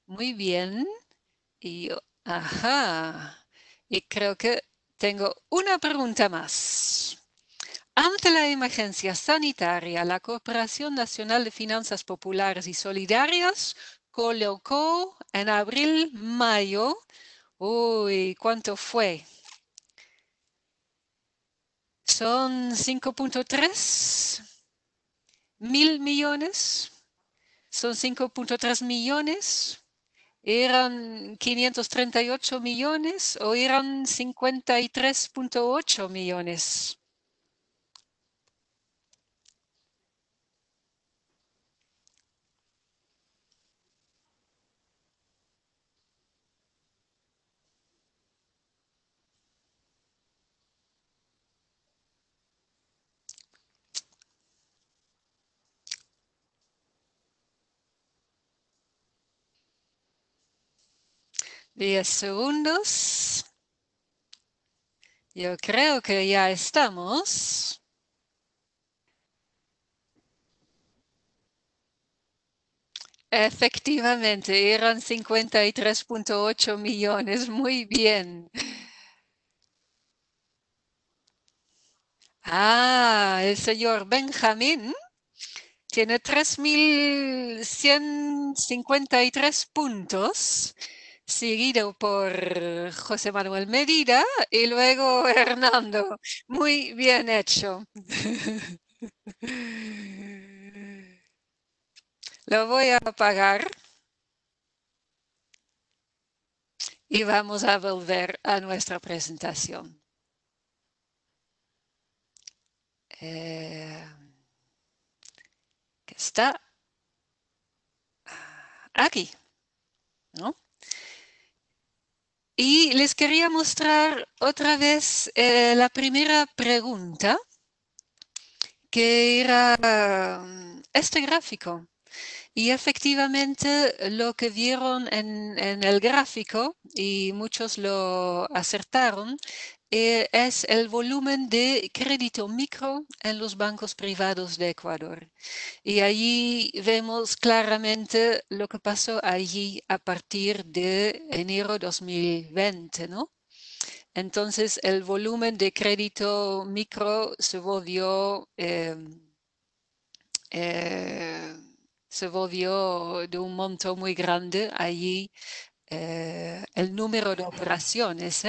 Muy bien. Ajá. Y creo que tengo una pregunta más. Ante la emergencia sanitaria, la Corporación Nacional de Finanzas Populares y Solidarias colocó en abril-mayo Uy, ¿cuánto fue? Son 5.3 mil millones. Son 5.3 millones. ¿Eran 538 millones o eran 53.8 millones? Diez segundos. Yo creo que ya estamos. Efectivamente, eran 53.8 millones. Muy bien. Ah, el señor Benjamín tiene 3.153 puntos, seguido por José Manuel Medina y luego Hernando. Muy bien hecho. Lo voy a apagar y vamos a volver a nuestra presentación. Que está aquí, ¿no? Y les quería mostrar otra vez la primera pregunta, que era este gráfico. Y efectivamente lo que vieron en el gráfico, y muchos lo acertaron, es el volumen de crédito micro en los bancos privados de Ecuador. Y allí vemos claramente lo que pasó allí a partir de enero 2020, ¿no? Entonces el volumen de crédito micro eh, se volvió de un monto muy grande allí. El número de operaciones,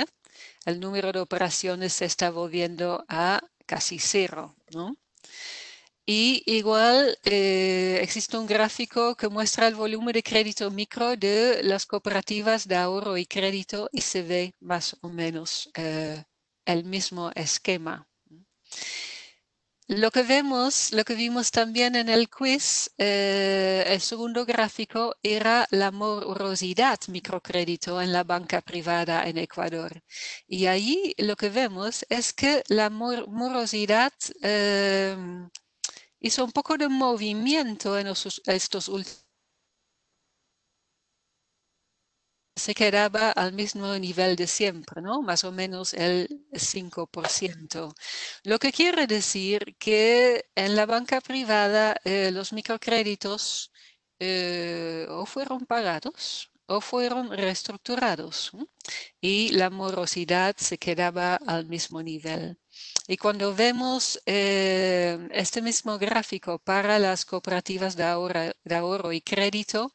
el número de operaciones se está volviendo a casi cero, ¿no? Y igual existe un gráfico que muestra el volumen de crédito micro de las cooperativas de ahorro y crédito y se ve más o menos el mismo esquema. Lo que vimos también en el quiz, el segundo gráfico era la morosidad microcrédito en la banca privada en Ecuador. Y ahí lo que vemos es que la morosidad hizo un poco de movimiento en estos últimos. Se quedaba al mismo nivel de siempre, ¿no? Más o menos el 5%. Lo que quiere decir que en la banca privada los microcréditos o fueron pagados o fueron reestructurados, ¿no? Y la morosidad se quedaba al mismo nivel. Y cuando vemos este mismo gráfico para las cooperativas de ahorro y crédito,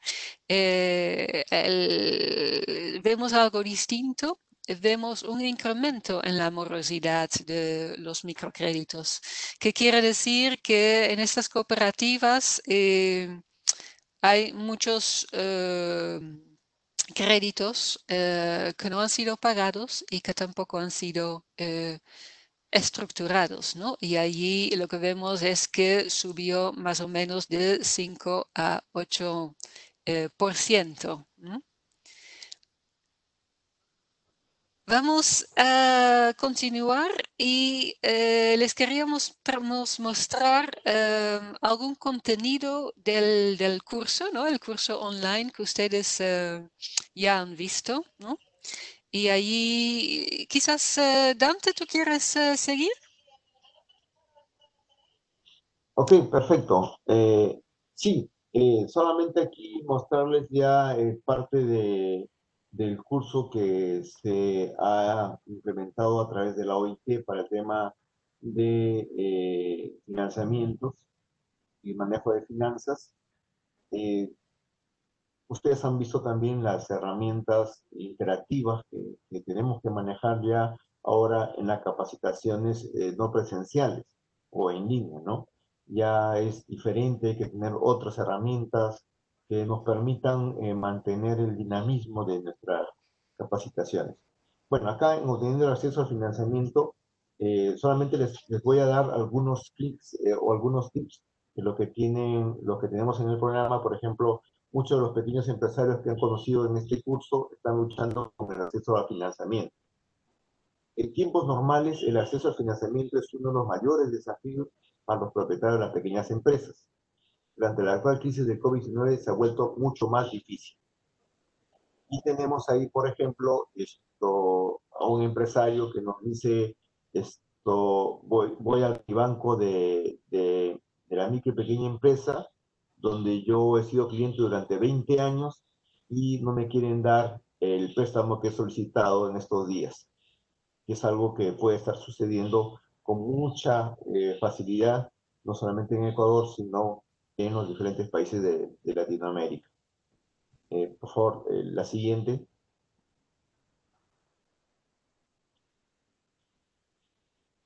vemos algo distinto. Vemos un incremento en la morosidad de los microcréditos, que quiere decir que en estas cooperativas hay muchos créditos que no han sido pagados y que tampoco han sido estructurados, ¿no? Y allí lo que vemos es que subió más o menos de 5 a 8%, ¿no? Vamos a continuar y les queríamos mostrar algún contenido del curso, ¿no? El curso online que ustedes ya han visto, ¿no? Y allí quizás, Dante, ¿tú quieres seguir? Ok, perfecto. Sí, solamente aquí mostrarles ya parte del curso que se ha implementado a través de la OIT para el tema de financiamientos y manejo de finanzas. Eh, Ustedes han visto también las herramientas interactivas que tenemos que manejar ya ahora en las capacitaciones no presenciales o en línea, ¿no? Ya es diferente, hay que tener otras herramientas que nos permitan mantener el dinamismo de nuestras capacitaciones. Bueno, acá en Obteniendo el Acceso al Financiamiento, solamente les voy a dar algunos clics o algunos tips de lo que tenemos en el programa. Por ejemplo, muchos de los pequeños empresarios que han conocido en este curso están luchando con el acceso al financiamiento. En tiempos normales, el acceso al financiamiento es uno de los mayores desafíos para los propietarios de las pequeñas empresas. Durante la actual crisis del COVID-19 se ha vuelto mucho más difícil. Y tenemos ahí, por ejemplo, a un empresario que nos dice, voy al banco de la micro y pequeña empresa, donde yo he sido cliente durante 20 años y no me quieren dar el préstamo que he solicitado en estos días. Que es algo que puede estar sucediendo con mucha facilidad, no solamente en Ecuador, sino en los diferentes países de Latinoamérica. Por favor, la siguiente.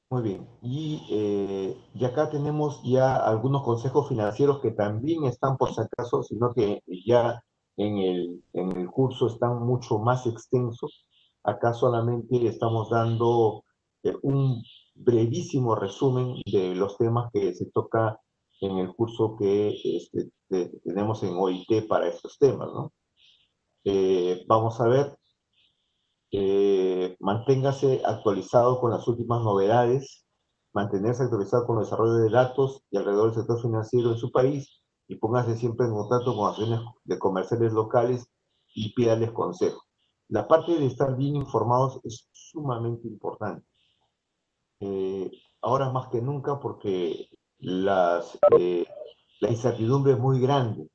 Muy bien. Y acá tenemos ya algunos consejos financieros que también están por si acaso, sino que ya en el curso están mucho más extensos. Acá solamente estamos dando un brevísimo resumen de los temas que se toca en el curso que tenemos en OIT para estos temas, ¿no? Vamos a ver. Manténgase actualizado con las últimas novedades, mantenerse actualizado con el desarrollo de datos y alrededor del sector financiero en su país, y póngase siempre en contacto con asociaciones de comerciales locales y pídales consejos. La parte de estar bien informados es sumamente importante. Ahora más que nunca, porque la incertidumbre es muy grande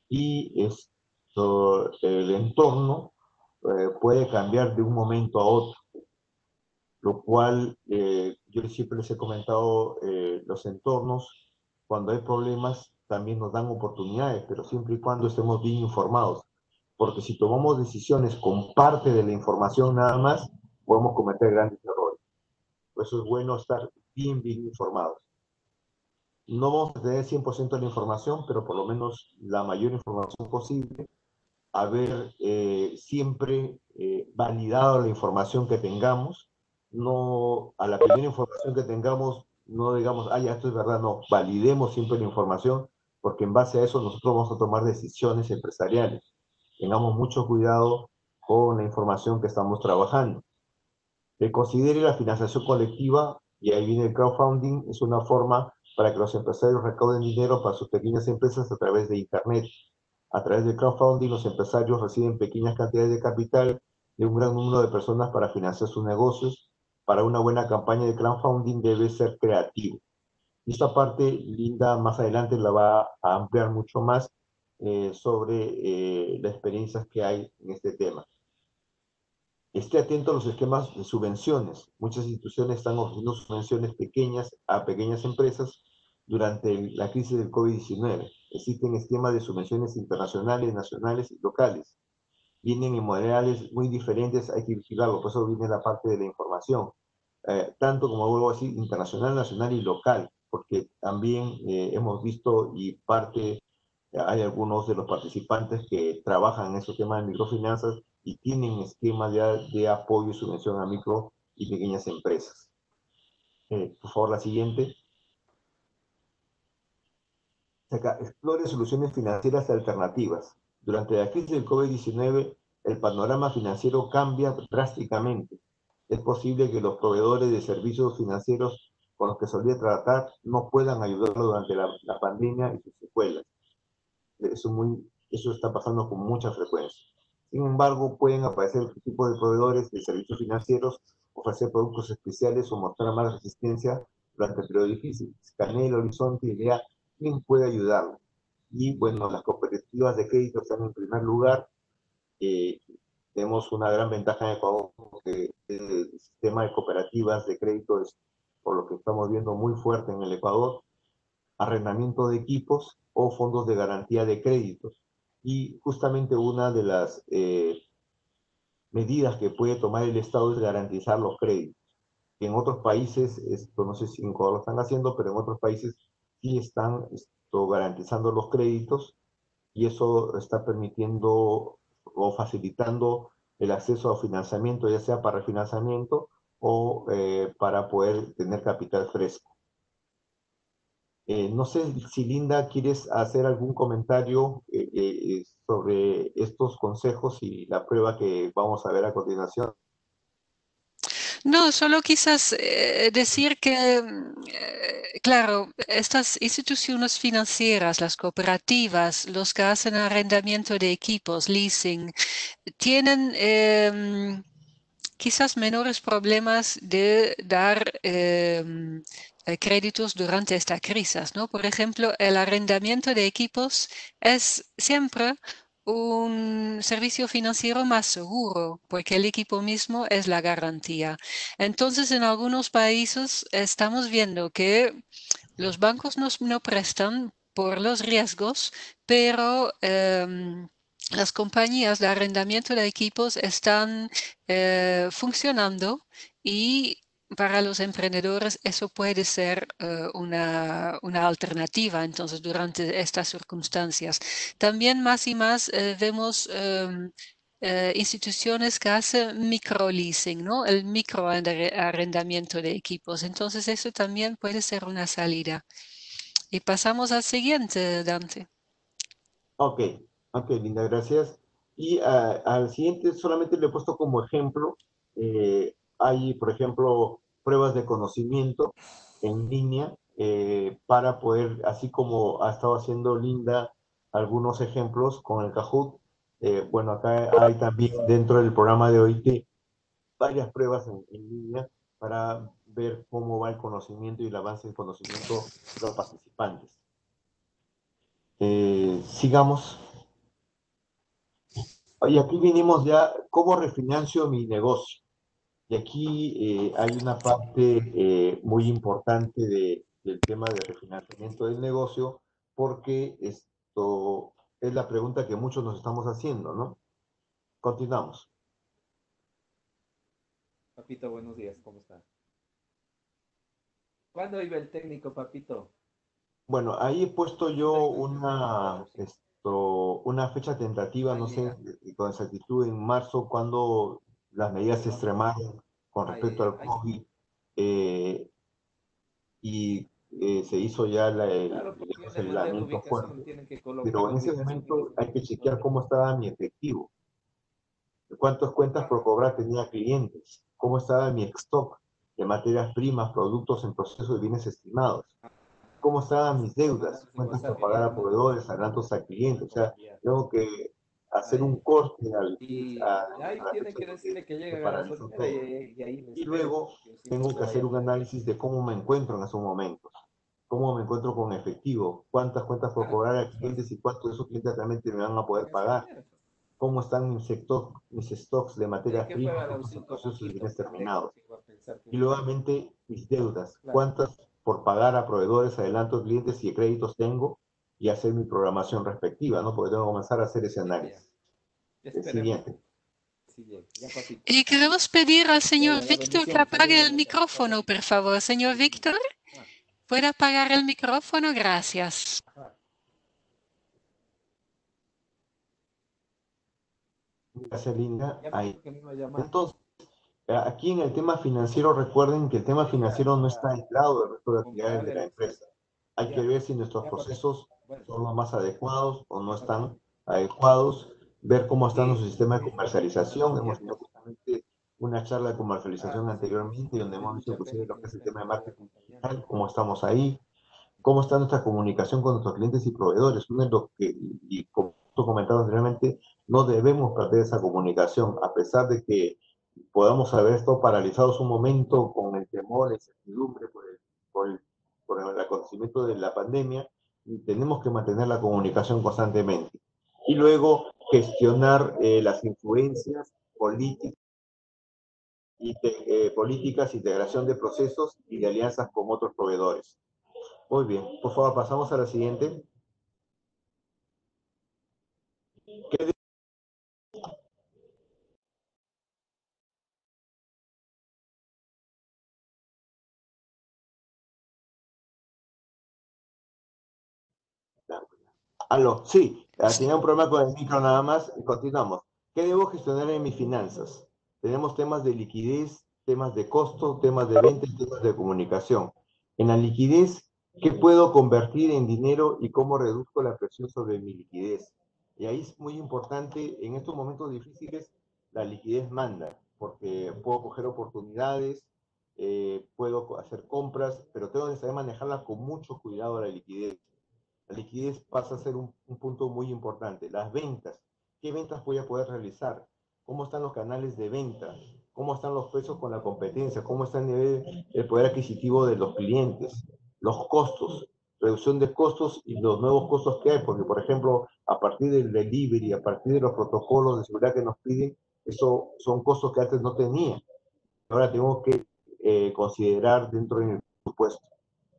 y el entorno puede cambiar de un momento a otro, lo cual yo siempre les he comentado, los entornos, cuando hay problemas, también nos dan oportunidades, pero siempre y cuando estemos bien informados, porque si tomamos decisiones con parte de la información nada más, podemos cometer grandes errores. Por eso es bueno estar bien informados. No vamos a tener 100% de la información, pero por lo menos la mayor información posible, haber siempre validado la información que tengamos, no a la primera información que tengamos, no digamos, ya esto es verdad, no, validemos siempre la información, porque en base a eso nosotros vamos a tomar decisiones empresariales. Tengamos mucho cuidado con la información que estamos trabajando. Considere la financiación colectiva, y ahí viene el crowdfunding, es una forma para que los empresarios recauden dinero para sus pequeñas empresas a través de Internet. A través del crowdfunding, los empresarios reciben pequeñas cantidades de capital de un gran número de personas para financiar sus negocios. Para una buena campaña de crowdfunding debe ser creativo. Y esta parte, Linda, más adelante la va a ampliar mucho más sobre las experiencias que hay en este tema. Esté atento a los esquemas de subvenciones. Muchas instituciones están ofreciendo subvenciones pequeñas a pequeñas empresas durante la crisis del COVID-19. Existen esquemas de subvenciones internacionales, nacionales y locales. Vienen en modalidades muy diferentes, hay que vigilarlo, por eso viene la parte de la información. Tanto como vuelvo a decir, internacional, nacional y local, porque también hemos visto hay algunos de los participantes que trabajan en esos temas de microfinanzas y tienen esquemas de apoyo y subvención a micro y pequeñas empresas. Por favor, la siguiente. Acá, explore soluciones financieras alternativas. Durante la crisis del COVID-19, el panorama financiero cambia drásticamente. Es posible que los proveedores de servicios financieros con los que solía tratar no puedan ayudarlo durante la pandemia y sus secuelas. Eso está pasando con mucha frecuencia. Sin embargo, pueden aparecer otro tipo de proveedores de servicios financieros, ofrecer productos especiales o mostrar más resistencia durante el periodo difícil. Escanea horizonte y vea quién puede ayudarlo. Y bueno, las cooperativas de crédito están en primer lugar. Tenemos una gran ventaja en Ecuador, porque el sistema de cooperativas de crédito es, por lo que estamos viendo, muy fuerte en el Ecuador. Arrendamiento de equipos o fondos de garantía de créditos. y justamente una de las medidas que puede tomar el Estado es garantizar los créditos. En otros países, esto no sé si en Ecuador lo están haciendo, pero en otros países sí están garantizando los créditos y eso está permitiendo o facilitando el acceso a financiamiento, ya sea para refinanciamiento o para poder tener capital fresco. No sé si Linda, ¿quieres hacer algún comentario sobre estos consejos y la prueba que vamos a ver a continuación? No, solo quizás decir que, claro, estas instituciones financieras, las cooperativas, los que hacen arrendamiento de equipos, leasing, tienen quizás menores problemas de dar créditos durante esta crisis, ¿no? Por ejemplo, el arrendamiento de equipos es siempre un servicio financiero más seguro, porque el equipo mismo es la garantía. Entonces, en algunos países estamos viendo que los bancos no prestan por los riesgos, pero las compañías de arrendamiento de equipos están funcionando y para los emprendedores eso puede ser una alternativa, entonces, durante estas circunstancias. También más y más vemos instituciones que hacen microleasing, ¿no? El microarrendamiento de equipos. Entonces, eso también puede ser una salida. Y pasamos al siguiente, Dante. Ok, ok, Linda, gracias. Y al siguiente solamente le he puesto como ejemplo, hay, por ejemplo, pruebas de conocimiento en línea para poder, así como ha estado haciendo Linda algunos ejemplos con el Kahoot, bueno, acá hay también dentro del programa de OIT varias pruebas en línea para ver cómo va el conocimiento y el avance del conocimiento de los participantes. Sigamos. Y aquí vinimos ya, ¿cómo refinancio mi negocio? Y aquí hay una parte muy importante del tema de refinanciamiento del negocio, porque esto es la pregunta que muchos nos estamos haciendo, ¿no? Continuamos. Papito, buenos días, ¿cómo está? ¿Cuándo iba el técnico, papito? Bueno, ahí he puesto yo Claro, sí. una fecha tentativa, no sé con exactitud, en marzo, cuando las medidas se extremaron con respecto al COVID. Y se hizo ya Claro, porque yo digamos, le el mandé la aislamiento ubicación, fuerte, tienen que pero colocar la en ese ubicación en momento ese hay que momento. chequear cómo estaba mi efectivo, cuántas cuentas por cobrar tenía clientes, cómo estaba mi stock de materias primas, productos en proceso de bienes estimados, cómo estaban mis Lo deudas, mandamos en cuentas por WhatsApp, pagar ya, a no te proveedores, preocupes. adelantos a clientes, o Voy a sea, enviar. tengo que hacer Ahí. un corte Y a ahí la tienen fecha que donde decirle que se llega a la paralizó gasolinera todo. y ahí me Y espere, luego porque si no, tengo no que vaya hacer a un perder. análisis de cómo me encuentro en esos momentos, cómo me encuentro con efectivo, cuántas cuentas por Claro, cobrar a es fácil. clientes y cuántos de esos clientes realmente me van a La poder pagar, gasolinera. cómo están mis stocks de Ni materias que primas, fuera productos en Leoncito procesos y Moquito, bienes pendejo, terminados. que iba a pensar que Y un juego. nuevamente mis deudas, Claro. cuántas por pagar a proveedores, adelantos, clientes y créditos tengo y hacer mi programación respectiva, ¿no? Porque tengo que comenzar a hacer ese Ya, ya. análisis. El Espéreme. siguiente. Sí, llego. Ya, papito. Y queremos pedir al Ya, señor ya, la Víctor que bendición. apague Saludos, el mamita. Chao, micrófono, papito. por favor. Señor Víctor, Ah, ¿puede apagar el micrófono? Gracias. ajá. Gracias, Linda. Ya me Ahí. dijo que me iba a llamar. Entonces, aquí en el tema financiero, recuerden que el tema Voy a ir financiero no está aislado del resto de actividades comprar de la el... empresa. Hay que Ya, ver si nuestros ya, papito. procesos Bueno, son los más adecuados o no ya, papito. están adecuados, ver cómo está nuestro Sí, sistema de sí, estamos comercialización. Hemos tenido abiertos. justamente una charla de Ah, comercialización sí, anteriormente, donde es hemos visto mucha inclusive pena lo que que no es el estén tema de por ahí marketing acompañando. digital, cómo estamos ahí, cómo está nuestra comunicación con nuestros clientes y proveedores. Uno de lo que, y como tú comentabas anteriormente, no debemos perder esa comunicación, a pesar de que podamos haber estado paralizados un momento con el temor, la incertidumbre por el acontecimiento de la pandemia, y tenemos que mantener la comunicación constantemente. Y luego gestionar las influencias políticas, integración de procesos y de alianzas con otros proveedores. Muy bien, por favor, pasamos a la siguiente. Aló, sí, tenía un problema con el micro nada más, y continuamos. ¿Qué debo gestionar en mis finanzas? Tenemos temas de liquidez, temas de costo, temas de venta y temas de comunicación. En la liquidez, ¿qué puedo convertir en dinero y cómo reduzco la presión sobre mi liquidez? Y ahí es muy importante, en estos momentos difíciles, la liquidez manda, porque puedo coger oportunidades, puedo hacer compras, pero tengo que saber manejarla con mucho cuidado la liquidez. La liquidez pasa a ser un punto muy importante. Las ventas. ¿Qué ventas voy a poder realizar? ¿Cómo están los canales de venta? ¿Cómo están los precios con la competencia? ¿Cómo está el poder adquisitivo de los clientes? Los costos, reducción de costos y los nuevos costos que hay, porque por ejemplo, a partir del delivery, a partir de los protocolos de seguridad que nos piden, eso son costos que antes no tenía. Ahora tenemos que considerar dentro del presupuesto.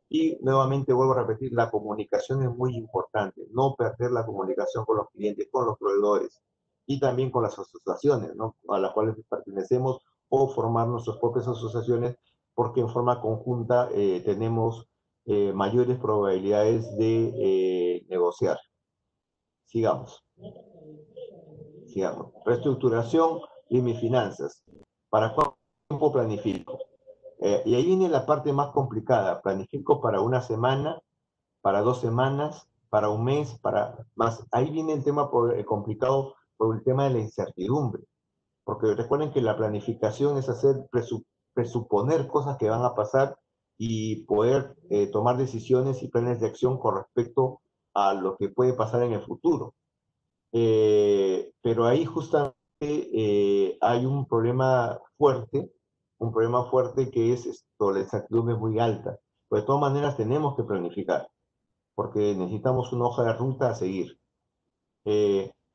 Y nuevamente vuelvo a repetir, la comunicación es muy importante, no perder la comunicación con los clientes, con los proveedores y también con las asociaciones, ¿no?, a las cuales pertenecemos, o formar nuestras propias asociaciones, porque en forma conjunta tenemos mayores probabilidades de negociar. Sigamos. Sigamos. Reestructuración de mis finanzas. ¿Para cuánto tiempo planifico? Y ahí viene la parte más complicada. Planifico para una semana, para 2 semanas, para un mes, para más. Ahí viene el tema complicado por el tema de la incertidumbre. Porque recuerden que la planificación es hacer presuponer cosas que van a pasar y poder tomar decisiones y planes de acción con respecto a lo que puede pasar en el futuro. Pero ahí justamente hay un problema fuerte que es esto, la incertidumbre es muy alta. Pero de todas maneras tenemos que planificar, porque necesitamos una hoja de ruta a seguir.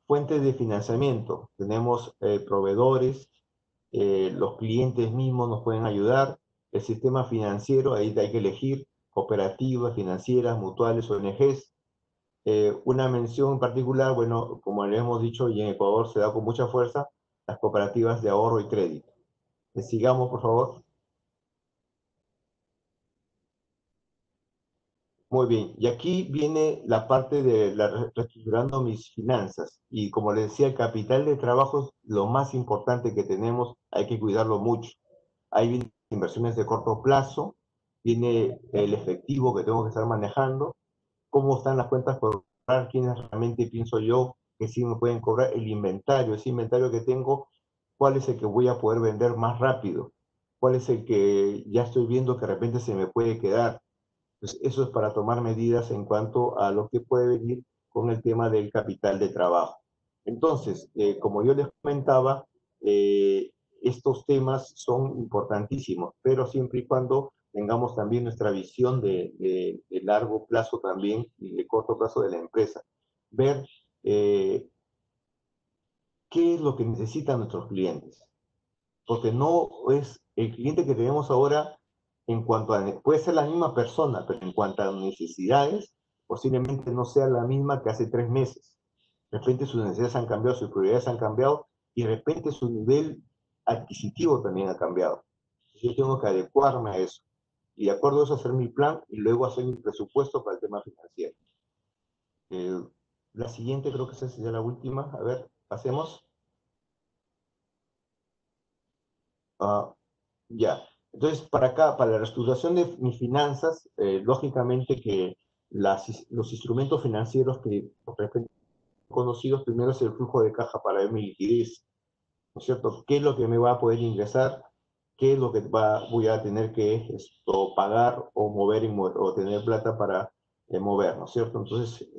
Fuentes de financiamiento, tenemos proveedores, los clientes mismos nos pueden ayudar, el sistema financiero, ahí hay que elegir cooperativas financieras, mutuales, ONGs. Una mención en particular, bueno, como le hemos dicho, y en Ecuador se da con mucha fuerza, las cooperativas de ahorro y crédito. Sigamos, por favor. Muy bien, y aquí viene la parte de reestructurando mis finanzas. Y como les decía, el capital de trabajo es lo más importante que tenemos, hay que cuidarlo mucho. Ahí vienen inversiones de corto plazo, viene el efectivo que tengo que estar manejando, cómo están las cuentas por cobrar, quiénes realmente pienso yo que sí me pueden cobrar, el inventario, ese inventario que tengo, cuál es el que voy a poder vender más rápido, cuál es el que ya estoy viendo que de repente se me puede quedar. Pues eso es para tomar medidas en cuanto a lo que puede venir con el tema del capital de trabajo. Entonces, como yo les comentaba, estos temas son importantísimos, pero siempre y cuando tengamos también nuestra visión de largo plazo también y de corto plazo de la empresa. Ver qué es lo que necesitan nuestros clientes. Porque no es el cliente que tenemos ahora en cuanto a, puede ser la misma persona, pero en cuanto a necesidades, posiblemente no sea la misma que hace 3 meses. De repente sus necesidades han cambiado, sus prioridades han cambiado, y de repente su nivel adquisitivo también ha cambiado. Yo tengo que adecuarme a eso. Y de acuerdo a eso hacer mi plan y luego hacer mi presupuesto para el tema financiero. La siguiente, creo que esa sería la última. A ver, pasemos. Ya. Entonces, para acá, para la reestructuración de mis finanzas, lógicamente que los instrumentos financieros que por repente conocidos, primero es el flujo de caja para ver mi liquidez, ¿no es cierto? ¿Qué es lo que me va a poder ingresar? ¿Qué es lo que voy a tener que pagar o mover o tener plata para mover, ¿no es cierto? Entonces,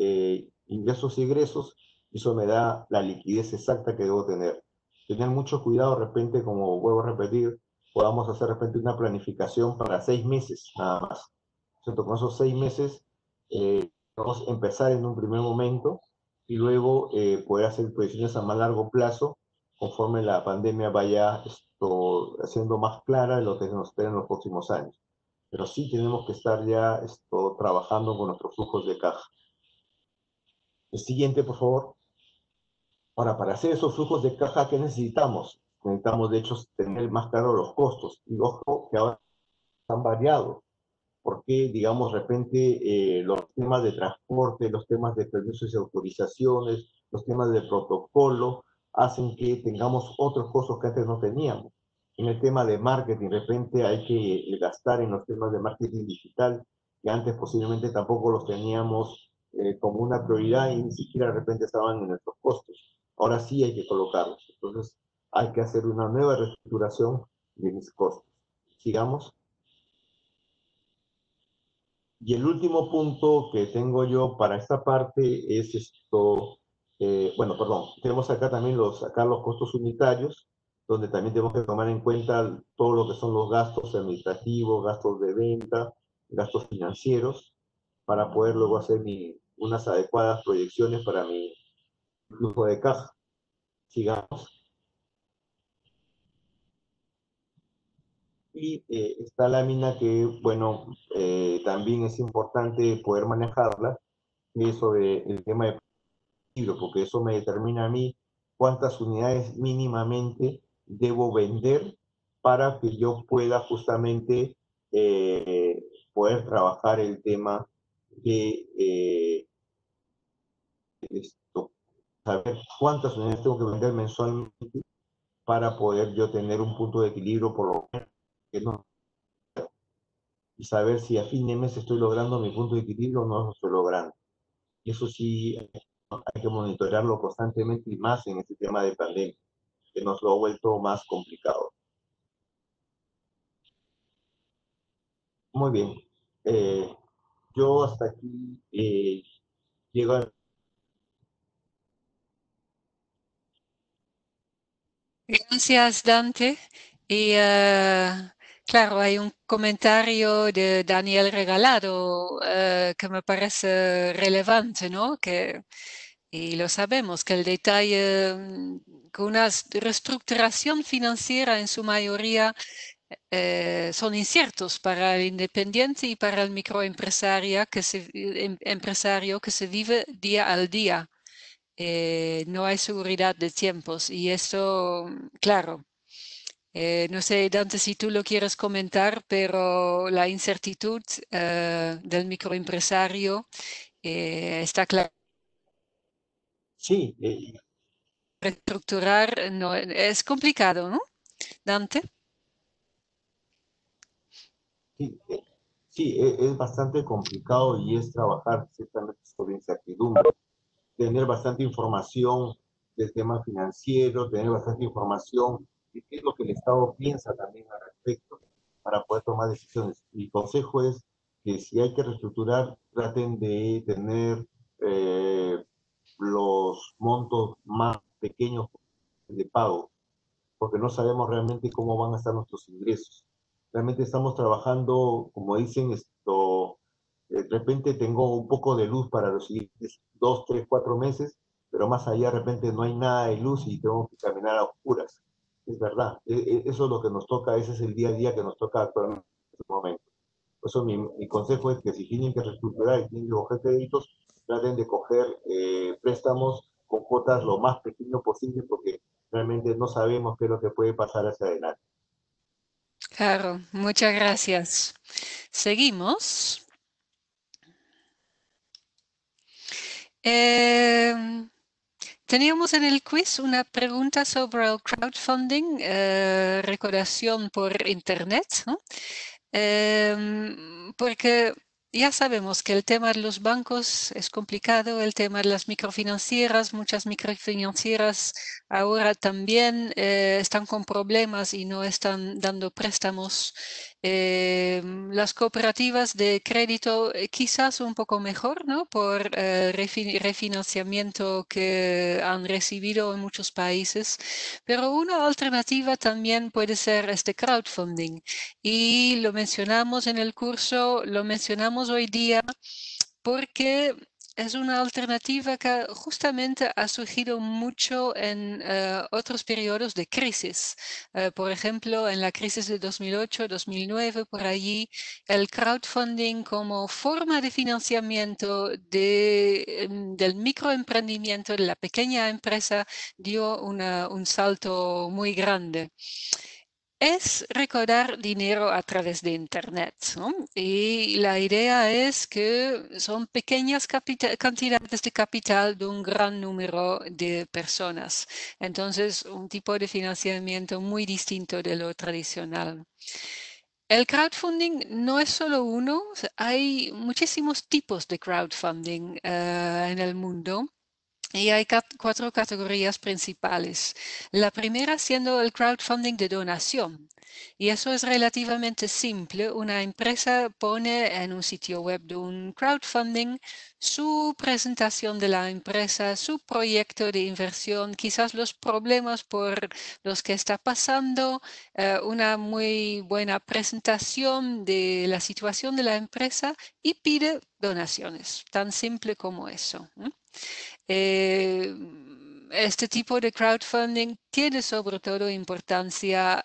ingresos y egresos, eso me da la liquidez exacta que debo tener. Tener mucho cuidado, de repente, como vuelvo a repetir, podamos hacer de repente una planificación para 6 meses nada más. ¿Cierto? Con esos 6 meses vamos a empezar en un primer momento y luego poder hacer proyecciones a más largo plazo conforme la pandemia vaya haciendo más clara de lo que nos espera en los próximos años. Pero sí tenemos que estar ya trabajando con nuestros flujos de caja. El siguiente, por favor. Ahora, para hacer esos flujos de caja, ¿qué necesitamos? Necesitamos, de hecho, tener más claro los costos. Y ojo, que ahora han variado. Porque, digamos, de repente los temas de transporte, los temas de permisos y autorizaciones, los temas de protocolo, hacen que tengamos otros costos que antes no teníamos. En el tema de marketing, de repente hay que gastar en los temas de marketing digital, que antes posiblemente tampoco los teníamos como una prioridad y ni siquiera de repente estaban en nuestros costos. Ahora sí hay que colocarlos. Entonces, hay que hacer una nueva reestructuración de mis costos. Sigamos. Y el último punto que tengo yo para esta parte es esto, bueno, perdón, tenemos acá también acá los costos unitarios, donde también tenemos que tomar en cuenta todo lo que son los gastos administrativos, gastos de venta, gastos financieros, para poder luego hacer unas adecuadas proyecciones para mi flujo de caja. Sigamos. Y esta lámina que, bueno, también es importante poder manejarla, es sobre el tema de porque eso me determina a mí cuántas unidades mínimamente debo vender para que yo pueda justamente poder trabajar el tema de esto, saber cuántas unidades tengo que vender mensualmente para poder yo tener un punto de equilibrio por lo menos, que no, y saber si a fin de mes estoy logrando mi punto de equilibrio o no lo estoy logrando. Y eso sí hay que monitorearlo constantemente y más en este tema de pandemia, que nos lo ha vuelto más complicado. Muy bien. Yo hasta aquí llego a... Gracias, Dante. Y claro, hay un comentario de Daniel Regalado que me parece relevante, ¿no? Y lo sabemos, que el detalle, con una reestructuración financiera en su mayoría son inciertos para el independiente y para el microempresario empresario que se vive día al día. No hay seguridad de tiempos y esto, claro, no sé, Dante, si tú lo quieres comentar, pero la incertidumbre del microempresario está claro. Sí, Reestructurar no, es complicado, ¿no, Dante? sí, sí, es bastante complicado y es trabajar ciertamente sobre incertidumbre, tener bastante información del tema financiero, tener bastante información de qué es lo que el Estado piensa también al respecto para poder tomar decisiones. Mi consejo es que si hay que reestructurar, traten de tener los montos más pequeños de pago, porque no sabemos realmente cómo van a estar nuestros ingresos. Realmente estamos trabajando, como dicen, de repente tengo un poco de luz para los siguientes 2, 3, 4 meses, pero más allá de repente no hay nada de luz y tengo que caminar a oscuras. Es verdad, eso es lo que nos toca, ese es el día a día que nos toca actualmente en este momento. Por eso mi consejo es que si tienen que reestructurar y tienen que coger créditos, traten de coger préstamos con cuotas lo más pequeño posible porque realmente no sabemos qué es lo que puede pasar hacia adelante. Claro, muchas gracias. Seguimos. Teníamos en el quiz una pregunta sobre el crowdfunding, recaudación por internet, ¿no? Porque ya sabemos que el tema de los bancos es complicado, el tema de las microfinancieras, muchas microfinancieras ahora también están con problemas y no están dando préstamos. Las cooperativas de crédito quizás un poco mejor, ¿no? Por refinanciamiento que han recibido en muchos países, pero una alternativa también puede ser este crowdfunding. Y lo mencionamos en el curso, lo mencionamos hoy día porque es una alternativa que justamente ha surgido mucho en otros periodos de crisis. Por ejemplo, en la crisis de 2008-2009, por allí, el crowdfunding como forma de financiamiento del microemprendimiento, de la pequeña empresa, dio un salto muy grande. Es recaudar dinero a través de Internet, ¿no? Y la idea es que son pequeñas cantidades de capital de un gran número de personas. Entonces, un tipo de financiamiento muy distinto de lo tradicional. El crowdfunding no es solo uno, hay muchísimos tipos de crowdfunding en el mundo. Y hay 4 categorías principales. La primera siendo el crowdfunding de donación. Y eso es relativamente simple. Una empresa pone en un sitio web de un crowdfunding su presentación de la empresa, su proyecto de inversión, quizás los problemas por los que está pasando, una muy buena presentación de la situación de la empresa y pide donaciones. Tan simple como eso. Este tipo de crowdfunding tiene sobre todo importancia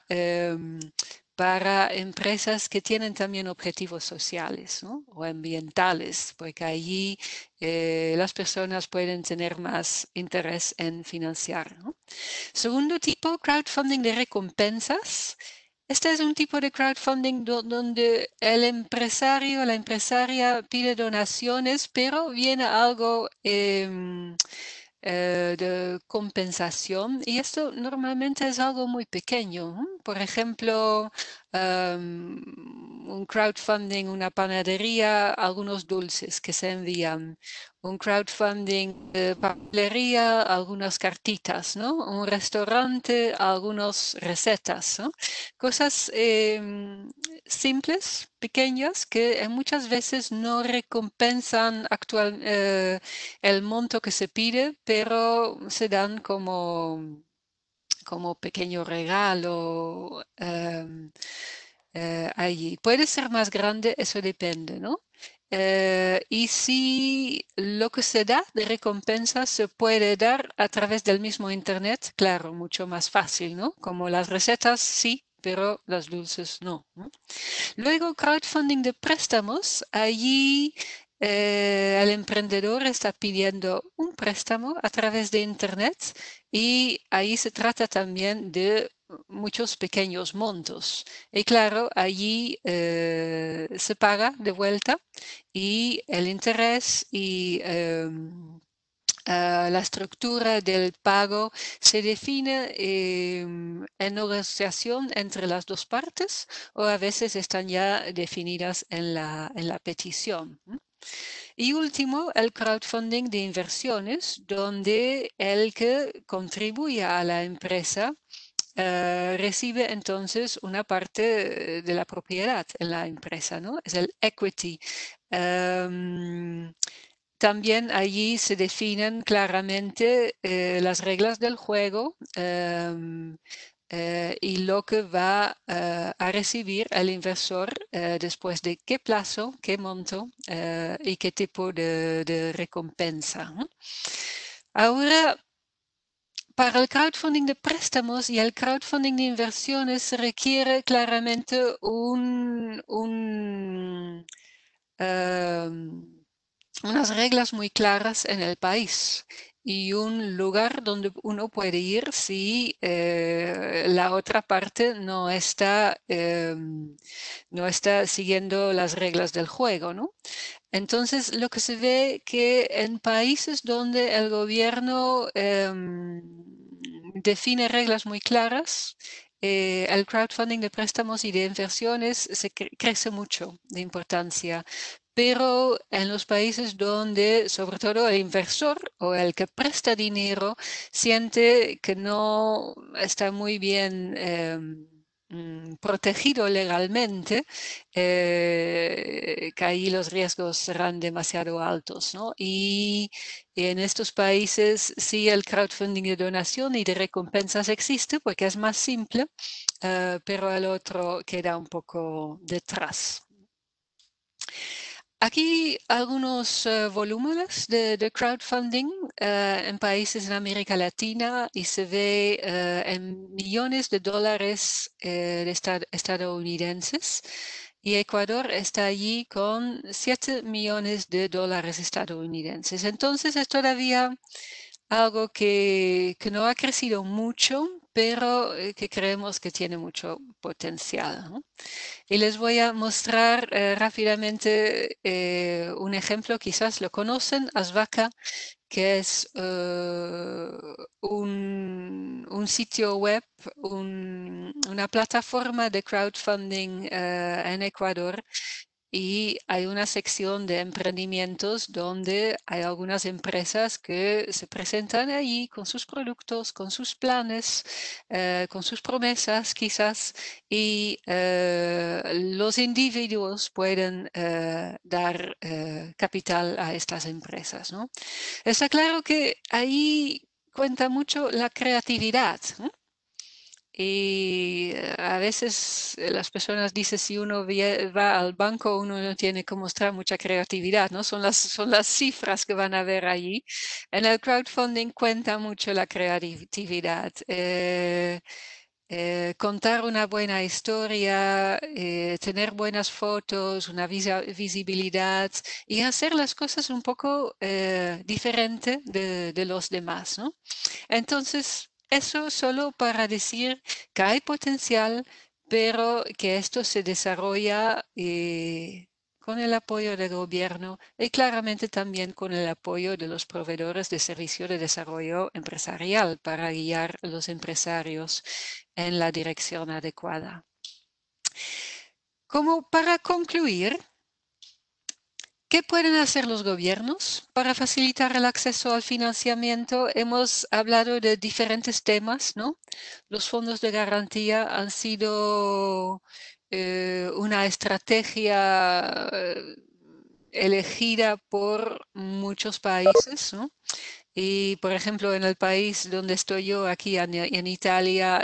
para empresas que tienen también objetivos sociales, ¿no? O ambientales, porque allí las personas pueden tener más interés en financiar, ¿no? Segundo tipo, crowdfunding de recompensas. Este es un tipo de crowdfunding donde el empresario o la empresaria pide donaciones, pero viene algo de compensación y esto normalmente es algo muy pequeño. Por ejemplo, un crowdfunding, una panadería, algunos dulces que se envían. Un crowdfunding de papelería, algunas cartitas, ¿no? Un restaurante, algunas recetas, ¿no? Cosas simples, pequeñas, que muchas veces no recompensan el monto que se pide, pero se dan como pequeño regalo allí. Puede ser más grande, eso depende, ¿no? Y si lo que se da de recompensa se puede dar a través del mismo Internet, claro, mucho más fácil, ¿no? Como las recetas, sí, pero las dulces no, ¿no? Luego, crowdfunding de préstamos. Allí el emprendedor está pidiendo un préstamo a través de Internet y ahí se trata también de muchos pequeños montos. Y claro, allí se paga de vuelta y el interés y la estructura del pago se define en negociación entre las dos partes o a veces están ya definidas en la petición. Y último, el crowdfunding de inversiones, donde el que contribuye a la empresa recibe entonces una parte de la propiedad en la empresa, ¿no? Es el equity. También allí se definen claramente las reglas del juego y lo que va a recibir el inversor después de qué plazo, qué monto y qué tipo de recompensa, ¿no? Ahora, para el crowdfunding de préstamos y el crowdfunding de inversiones se requiere claramente unas reglas muy claras en el país y un lugar donde uno puede ir si la otra parte no está siguiendo las reglas del juego, ¿no? Entonces, lo que se ve que en países donde el gobierno define reglas muy claras, el crowdfunding de préstamos y de inversiones crece mucho de importancia. Pero en los países donde, sobre todo, el inversor o el que presta dinero siente que no está muy bien protegido legalmente, que ahí los riesgos serán demasiado altos, ¿no? Y en estos países sí el crowdfunding de donación y de recompensas existe porque es más simple, pero el otro queda un poco detrás. Aquí algunos volúmenes de crowdfunding en países en América Latina y se ve en millones de dólares estadounidenses. Y Ecuador está allí con 7 millones de dólares estadounidenses. Entonces es todavía algo que no ha crecido mucho, pero que creemos que tiene mucho potencial, ¿no? Y les voy a mostrar rápidamente un ejemplo, quizás lo conocen, Asvaca, que es un sitio web, una plataforma de crowdfunding en Ecuador. Y hay una sección de emprendimientos donde hay algunas empresas que se presentan allí con sus productos, con sus planes, con sus promesas quizás, y los individuos pueden dar capital a estas empresas, ¿no? Está claro que ahí cuenta mucho la creatividad, ¿no? Y a veces las personas dicen si uno va al banco, uno no tiene que mostrar mucha creatividad, ¿no? Son las cifras que van a ver allí. En el crowdfunding cuenta mucho la creatividad. Contar una buena historia, tener buenas fotos, una visibilidad y hacer las cosas un poco diferente de los demás, ¿no? Entonces, eso solo para decir que hay potencial, pero que esto se desarrolla con el apoyo del gobierno y claramente también con el apoyo de los proveedores de servicio de desarrollo empresarial para guiar a los empresarios en la dirección adecuada. Como para concluir, ¿qué pueden hacer los gobiernos para facilitar el acceso al financiamiento? Hemos hablado de diferentes temas, ¿no? Los fondos de garantía han sido una estrategia elegida por muchos países, ¿no? Y, por ejemplo, en el país donde estoy yo, aquí en Italia,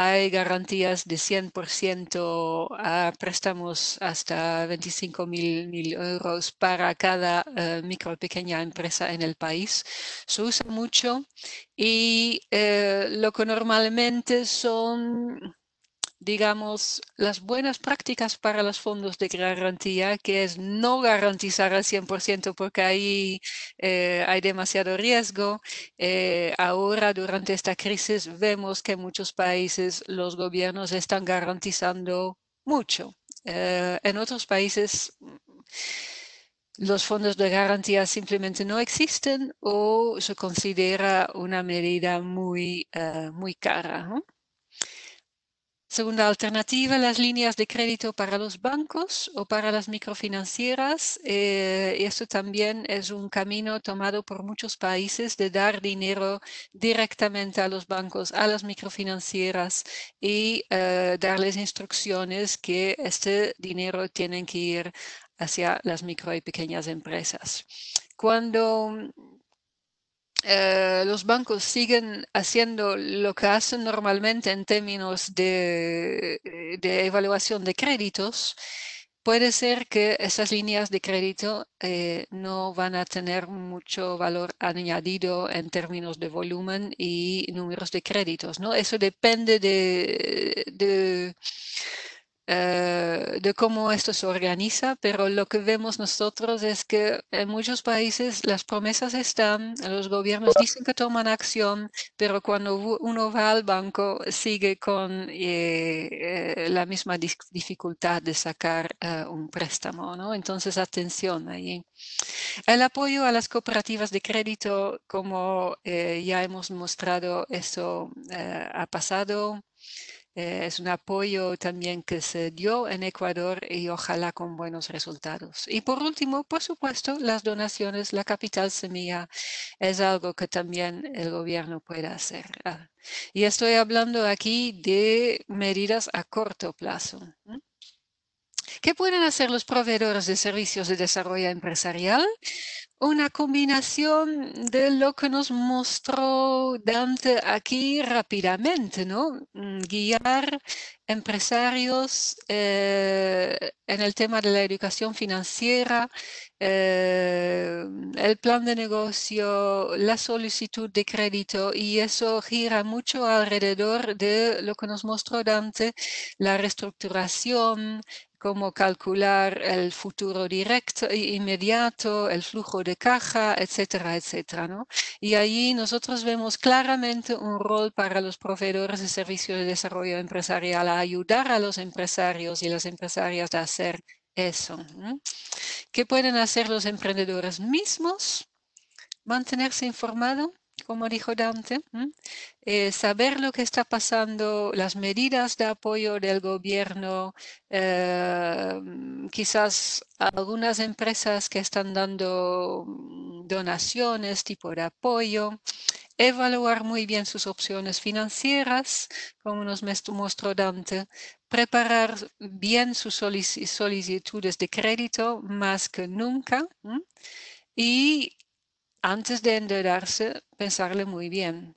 hay garantías de 100% a préstamos hasta 25.000 euros para cada micro o pequeña empresa en el país. Se usa mucho y lo que normalmente son, digamos, las buenas prácticas para los fondos de garantía, que es no garantizar al 100% porque ahí hay demasiado riesgo. Ahora, durante esta crisis, vemos que en muchos países los gobiernos están garantizando mucho. En otros países los fondos de garantía simplemente no existen o se considera una medida muy cara, ¿no? Segunda alternativa, las líneas de crédito para los bancos o para las microfinancieras. Esto también es un camino tomado por muchos países de dar dinero directamente a los bancos, a las microfinancieras y darles instrucciones que este dinero tiene que ir hacia las micro y pequeñas empresas. Cuando los bancos siguen haciendo lo que hacen normalmente en términos de evaluación de créditos, puede ser que esas líneas de crédito no van a tener mucho valor añadido en términos de volumen y números de créditos, ¿no? Eso depende de cómo esto se organiza, pero lo que vemos nosotros es que en muchos países las promesas están, los gobiernos dicen que toman acción, pero cuando uno va al banco sigue con la misma dificultad de sacar un préstamo, ¿no? Entonces, atención ahí. El apoyo a las cooperativas de crédito, como ya hemos mostrado, eso ha pasado. Es un apoyo también que se dio en Ecuador y ojalá con buenos resultados. Y por último, por supuesto, las donaciones, la capital semilla es algo que también el gobierno puede hacer. Y estoy hablando aquí de medidas a corto plazo. ¿Qué pueden hacer los proveedores de servicios de desarrollo empresarial? una combinación de lo que nos mostró Dante aquí rápidamente, ¿no? Guiar empresarios en el tema de la educación financiera, el plan de negocio, la solicitud de crédito, y eso gira mucho alrededor de lo que nos mostró Dante, la reestructuración, cómo calcular el futuro directo e inmediato, el flujo de caja, etcétera, etcétera, ¿no? Y allí nosotros vemos claramente un rol para los proveedores de servicios de desarrollo empresarial a ayudar a los empresarios y las empresarias a hacer eso, ¿no? ¿Qué pueden hacer los emprendedores mismos? Mantenerse informado, como dijo Dante, saber lo que está pasando, las medidas de apoyo del gobierno, quizás algunas empresas que están dando donaciones, tipo de apoyo, evaluar muy bien sus opciones financieras, como nos mostró Dante, preparar bien sus solicitudes de crédito más que nunca, y antes de endeudarse, pensarle muy bien.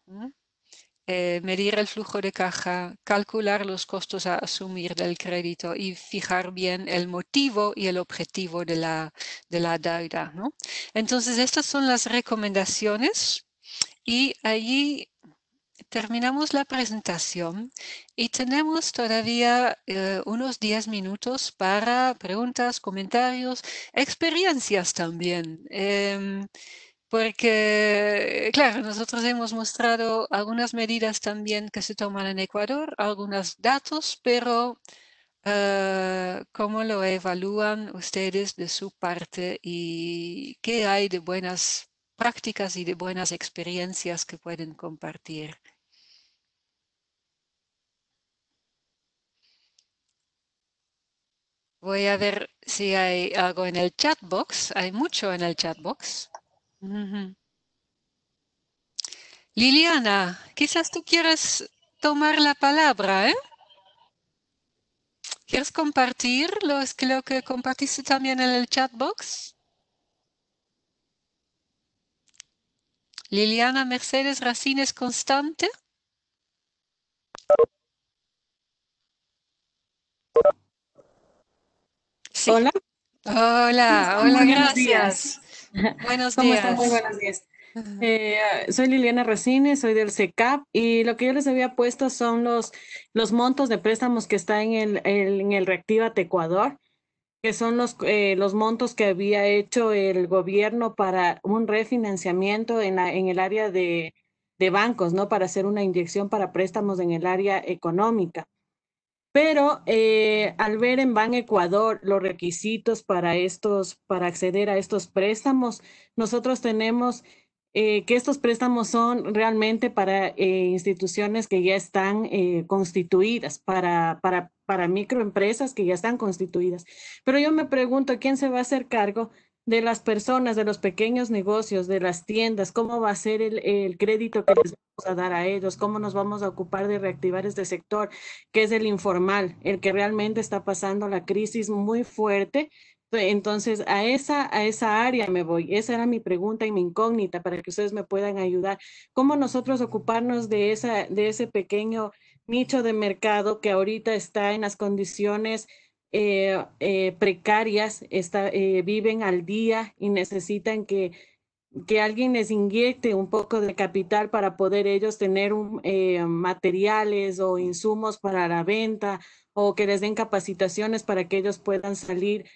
Medir el flujo de caja, calcular los costos a asumir del crédito y fijar bien el motivo y el objetivo de la deuda, ¿no? Entonces, estas son las recomendaciones y allí terminamos la presentación y tenemos todavía unos 10 minutos para preguntas, comentarios, experiencias también. Porque, claro, nosotros hemos mostrado algunas medidas también que se toman en Ecuador, algunos datos, pero ¿cómo lo evalúan ustedes de su parte y qué hay de buenas prácticas y de buenas experiencias que pueden compartir? Voy a ver si hay algo en el chat box. Hay mucho en el chat box. Liliana, quizás tú quieras tomar la palabra, ¿eh? ¿Quieres compartir lo que compartiste también en el chat box? Liliana Mercedes Racines Constante. Sí. Hola. Hola, Muy buenos gracias. Buenos ¿Cómo días. están? Muy buenos días. Soy Liliana Racines, soy del CECAP y lo que yo les había puesto son los montos de préstamos que está en el Reactívate Ecuador, que son los montos que había hecho el gobierno para un refinanciamiento en el área de bancos, ¿no? Para hacer una inyección para préstamos en el área económica. Pero al ver en Ban Ecuador los requisitos para acceder a estos préstamos, nosotros tenemos que estos préstamos son realmente para instituciones que ya están constituidas, para microempresas que ya están constituidas. Pero yo me pregunto, ¿quién se va a hacer cargo de las personas, de los pequeños negocios, de las tiendas? ¿Cómo va a ser el crédito que les vamos a dar a ellos? ¿Cómo nos vamos a ocupar de reactivar este sector, que es el informal, el que realmente está pasando la crisis muy fuerte? Entonces, a esa área me voy. Esa era mi pregunta y mi incógnita para que ustedes me puedan ayudar. ¿Cómo nosotros ocuparnos de ese pequeño nicho de mercado que ahorita está en las condiciones precarias, viven al día y necesitan que alguien les inyecte un poco de capital para poder ellos tener materiales o insumos para la venta, o que les den capacitaciones para que ellos puedan salir,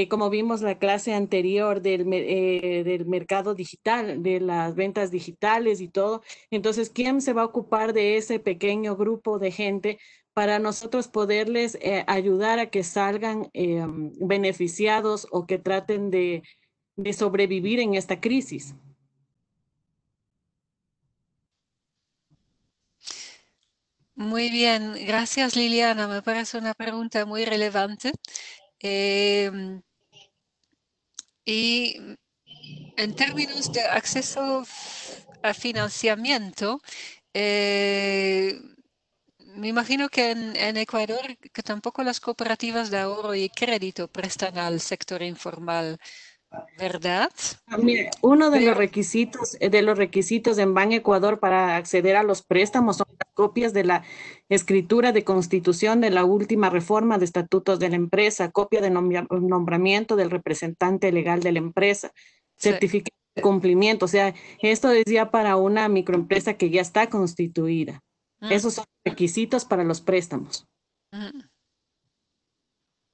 como vimos la clase anterior del mercado digital, de las ventas digitales y todo? Entonces, ¿quién se va a ocupar de ese pequeño grupo de gente para nosotros poderles ayudar a que salgan beneficiados o que traten de sobrevivir en esta crisis? Muy bien, gracias Liliana. Me parece una pregunta muy relevante. Y en términos de acceso a financiamiento, me imagino que en Ecuador que tampoco las cooperativas de ahorro y crédito prestan al sector informal ¿verdad? Mire, uno de los Pero- requisitos en Ban Ecuador para acceder a los préstamos son las copias de la escritura de constitución de la última reforma de estatutos de la empresa, copia de nombramiento del representante legal de la empresa, Sí. certificado de cumplimiento. O sea, esto es ya para una microempresa que ya está constituida. Mm, Esos son requisitos para los préstamos. mm,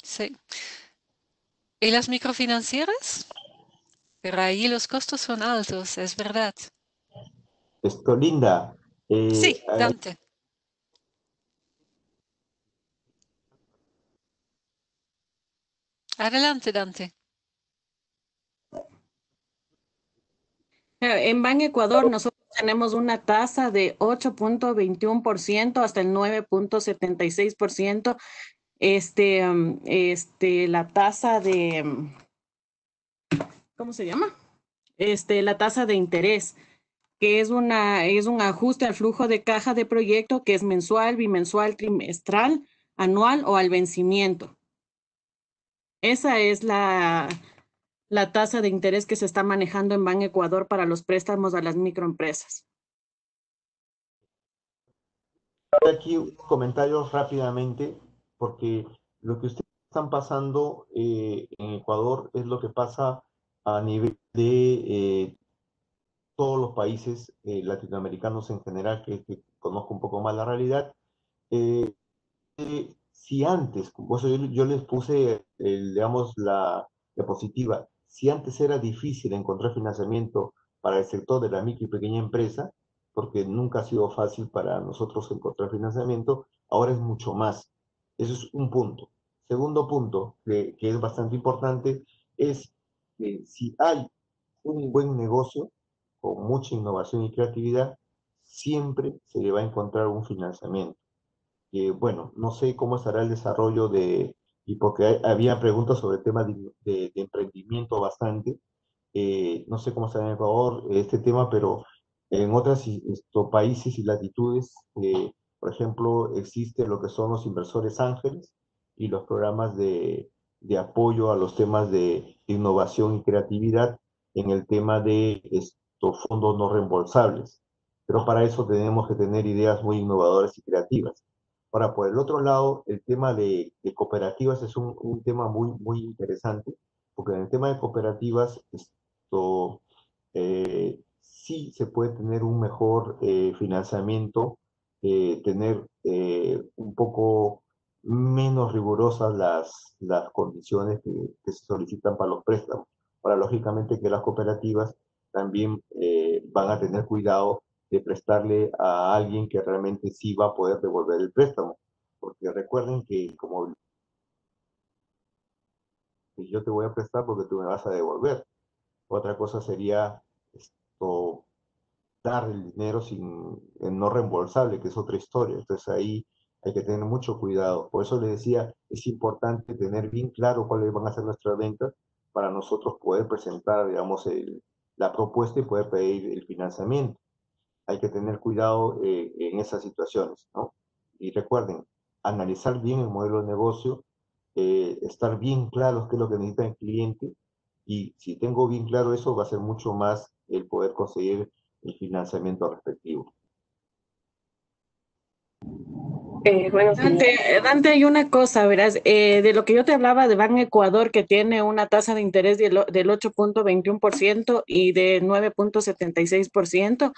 sí. ¿Y las microfinancieras? Pero ahí los costos son altos, es verdad. Linda, Sí, Dante. Adelante, Dante. En Ban Ecuador nosotros tenemos una tasa de 8.21% hasta el 9.76%. La tasa de, ¿cómo se llama? La tasa de interés, que es un ajuste al flujo de caja de proyecto que es mensual, bimensual, trimestral, anual o al vencimiento. Esa es la tasa de interés que se está manejando en Ban Ecuador para los préstamos a las microempresas. aquí un comentario rápidamente, porque lo que ustedes están pasando en Ecuador es lo que pasa a nivel de todos los países latinoamericanos en general, que conozco un poco más la realidad. Eh, si antes, por eso yo les puse, digamos, la diapositiva, si antes era difícil encontrar financiamiento para el sector de la micro y pequeña empresa, porque nunca ha sido fácil para nosotros encontrar financiamiento, ahora es mucho más. Eso es un punto. Segundo punto, que es bastante importante, es que si hay un buen negocio con mucha innovación y creatividad, siempre se le va a encontrar un financiamiento. Bueno, no sé cómo estará el desarrollo y porque había preguntas sobre el tema de emprendimiento bastante. No sé cómo estará en Ecuador este tema, pero en otros países y latitudes, por ejemplo, existe lo que son los inversores ángeles y los programas de apoyo a los temas de innovación y creatividad en el tema de estos fondos no reembolsables. Pero para eso tenemos que tener ideas muy innovadoras y creativas. Ahora, por el otro lado, el tema de cooperativas es un tema muy, muy interesante, porque en el tema de cooperativas sí se puede tener un mejor financiamiento, tener un poco menos rigurosas las condiciones que se solicitan para los préstamos. Ahora, lógicamente que las cooperativas también van a tener cuidado de prestarle a alguien que realmente sí va a poder devolver el préstamo. Porque recuerden que como yo te voy a prestar porque tú me vas a devolver. Otra cosa sería esto, dar el dinero no reembolsable, que es otra historia. Entonces ahí hay que tener mucho cuidado. Por eso les decía, es importante tener bien claro cuáles van a ser nuestras ventas para nosotros poder presentar, digamos, la propuesta y poder pedir el financiamiento. Hay que tener cuidado en esas situaciones, ¿no? Y recuerden, analizar bien el modelo de negocio, estar bien claros qué es lo que necesita el cliente, y si tengo bien claro eso, va a ser mucho más el poder conseguir el financiamiento respectivo. Bueno, sí. Dante, hay una cosa, verás, de lo que yo te hablaba de Ban Ecuador, que tiene una tasa de interés del 8.21% y de 9.76%.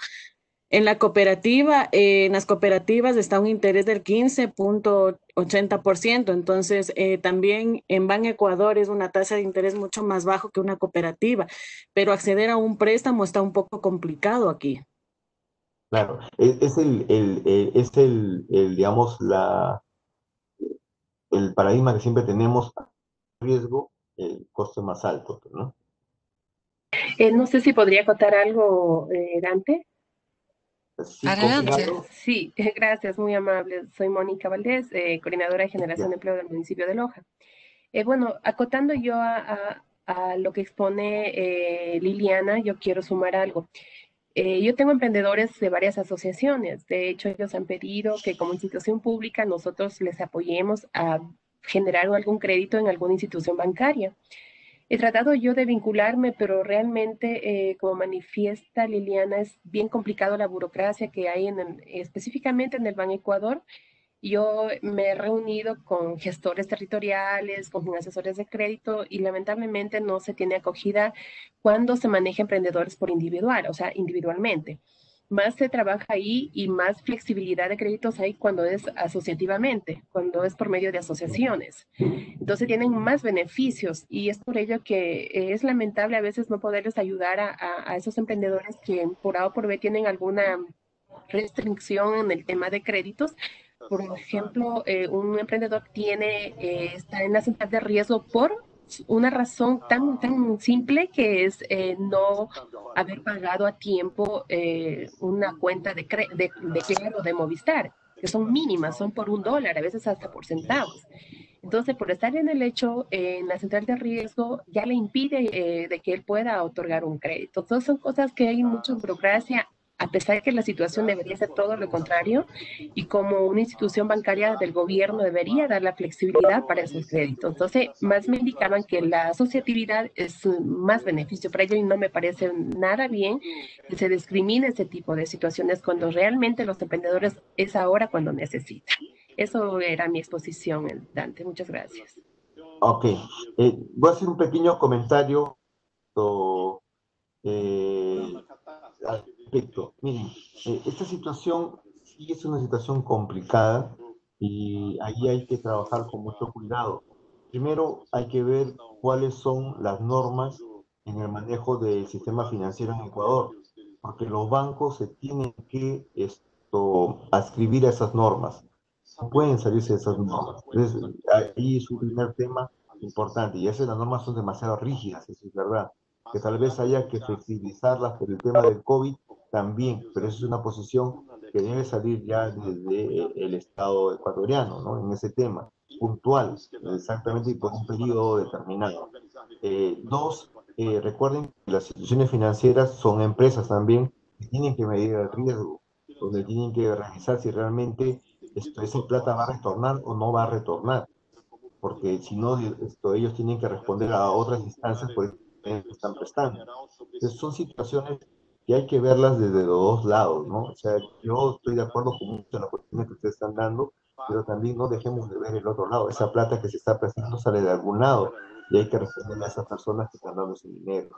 En la cooperativa, en las cooperativas está un interés del 15.80%. Entonces, también en Ban Ecuador es una tasa de interés mucho más bajo que una cooperativa, pero acceder a un préstamo está un poco complicado aquí. Claro, digamos, el paradigma que siempre tenemos, riesgo, el coste más alto, ¿no? No sé si podría acotar algo, Dante. Sí, Adelante. Sí, gracias, muy amable. Soy Mónica Valdés, coordinadora de generación de empleo del municipio de Loja. Bueno, acotando yo a lo que expone Liliana, yo quiero sumar algo. Yo tengo emprendedores de varias asociaciones. De hecho, ellos han pedido que como institución pública nosotros les apoyemos a generar algún crédito en alguna institución bancaria. He tratado yo de vincularme, pero realmente, como manifiesta Liliana, es bien complicado la burocracia que hay específicamente en el Ban Ecuador. Yo me he reunido con gestores territoriales, con asesores de crédito y lamentablemente no se tiene acogida cuando se maneja emprendedores por individual, o sea, individualmente. Más se trabaja ahí y más flexibilidad de créditos hay cuando es asociativamente, cuando es por medio de asociaciones. Entonces tienen más beneficios y es por ello que es lamentable a veces no poderles ayudar a esos emprendedores que por A o por B tienen alguna restricción en el tema de créditos. Por ejemplo, un emprendedor está en la central de riesgo por una razón tan simple que es no haber pagado a tiempo una cuenta de Claro, de Movistar, que son mínimas, son por $1, a veces hasta por centavos. Entonces, por estar en el hecho, en la central de riesgo, ya le impide de que él pueda otorgar un crédito. Entonces, son cosas que hay mucha burocracia, a pesar de que la situación debería ser todo lo contrario, y como una institución bancaria del gobierno debería dar la flexibilidad para esos créditos. Entonces, más me indicaban que la asociatividad es más beneficio para ello y no me parece nada bien que se discrimine ese tipo de situaciones cuando realmente los emprendedores es ahora cuando necesitan. Eso era mi exposición, Dante. Muchas gracias. Ok, voy a hacer un pequeño comentario al respecto. Miren, esta situación sí es una situación complicada y ahí hay que trabajar con mucho cuidado. Primero hay que ver cuáles son las normas en el manejo del sistema financiero en Ecuador, porque los bancos se tienen que adscribir a esas normas. No pueden salirse de esas normas. Entonces, ahí es un primer tema importante, y esas las normas son demasiado rígidas, eso es verdad, que tal vez haya que flexibilizarlas por el tema del COVID también, pero eso es una posición que debe salir ya desde el Estado ecuatoriano, ¿no? En ese tema, puntual, exactamente y por un periodo determinado. Dos, recuerden que las instituciones financieras son empresas también que tienen que medir el riesgo, donde tienen que revisar si realmente esa plata va a retornar o no va a retornar, porque si no, ellos tienen que responder a otras instancias por el que están prestando. Entonces, son situaciones que hay que verlas desde los dos lados, ¿no? O sea, yo estoy de acuerdo con muchas de las cuestiones que ustedes están dando, pero también no dejemos de ver el otro lado. Esa plata que se está prestando sale de algún lado y hay que responderle a esas personas que están dando ese dinero.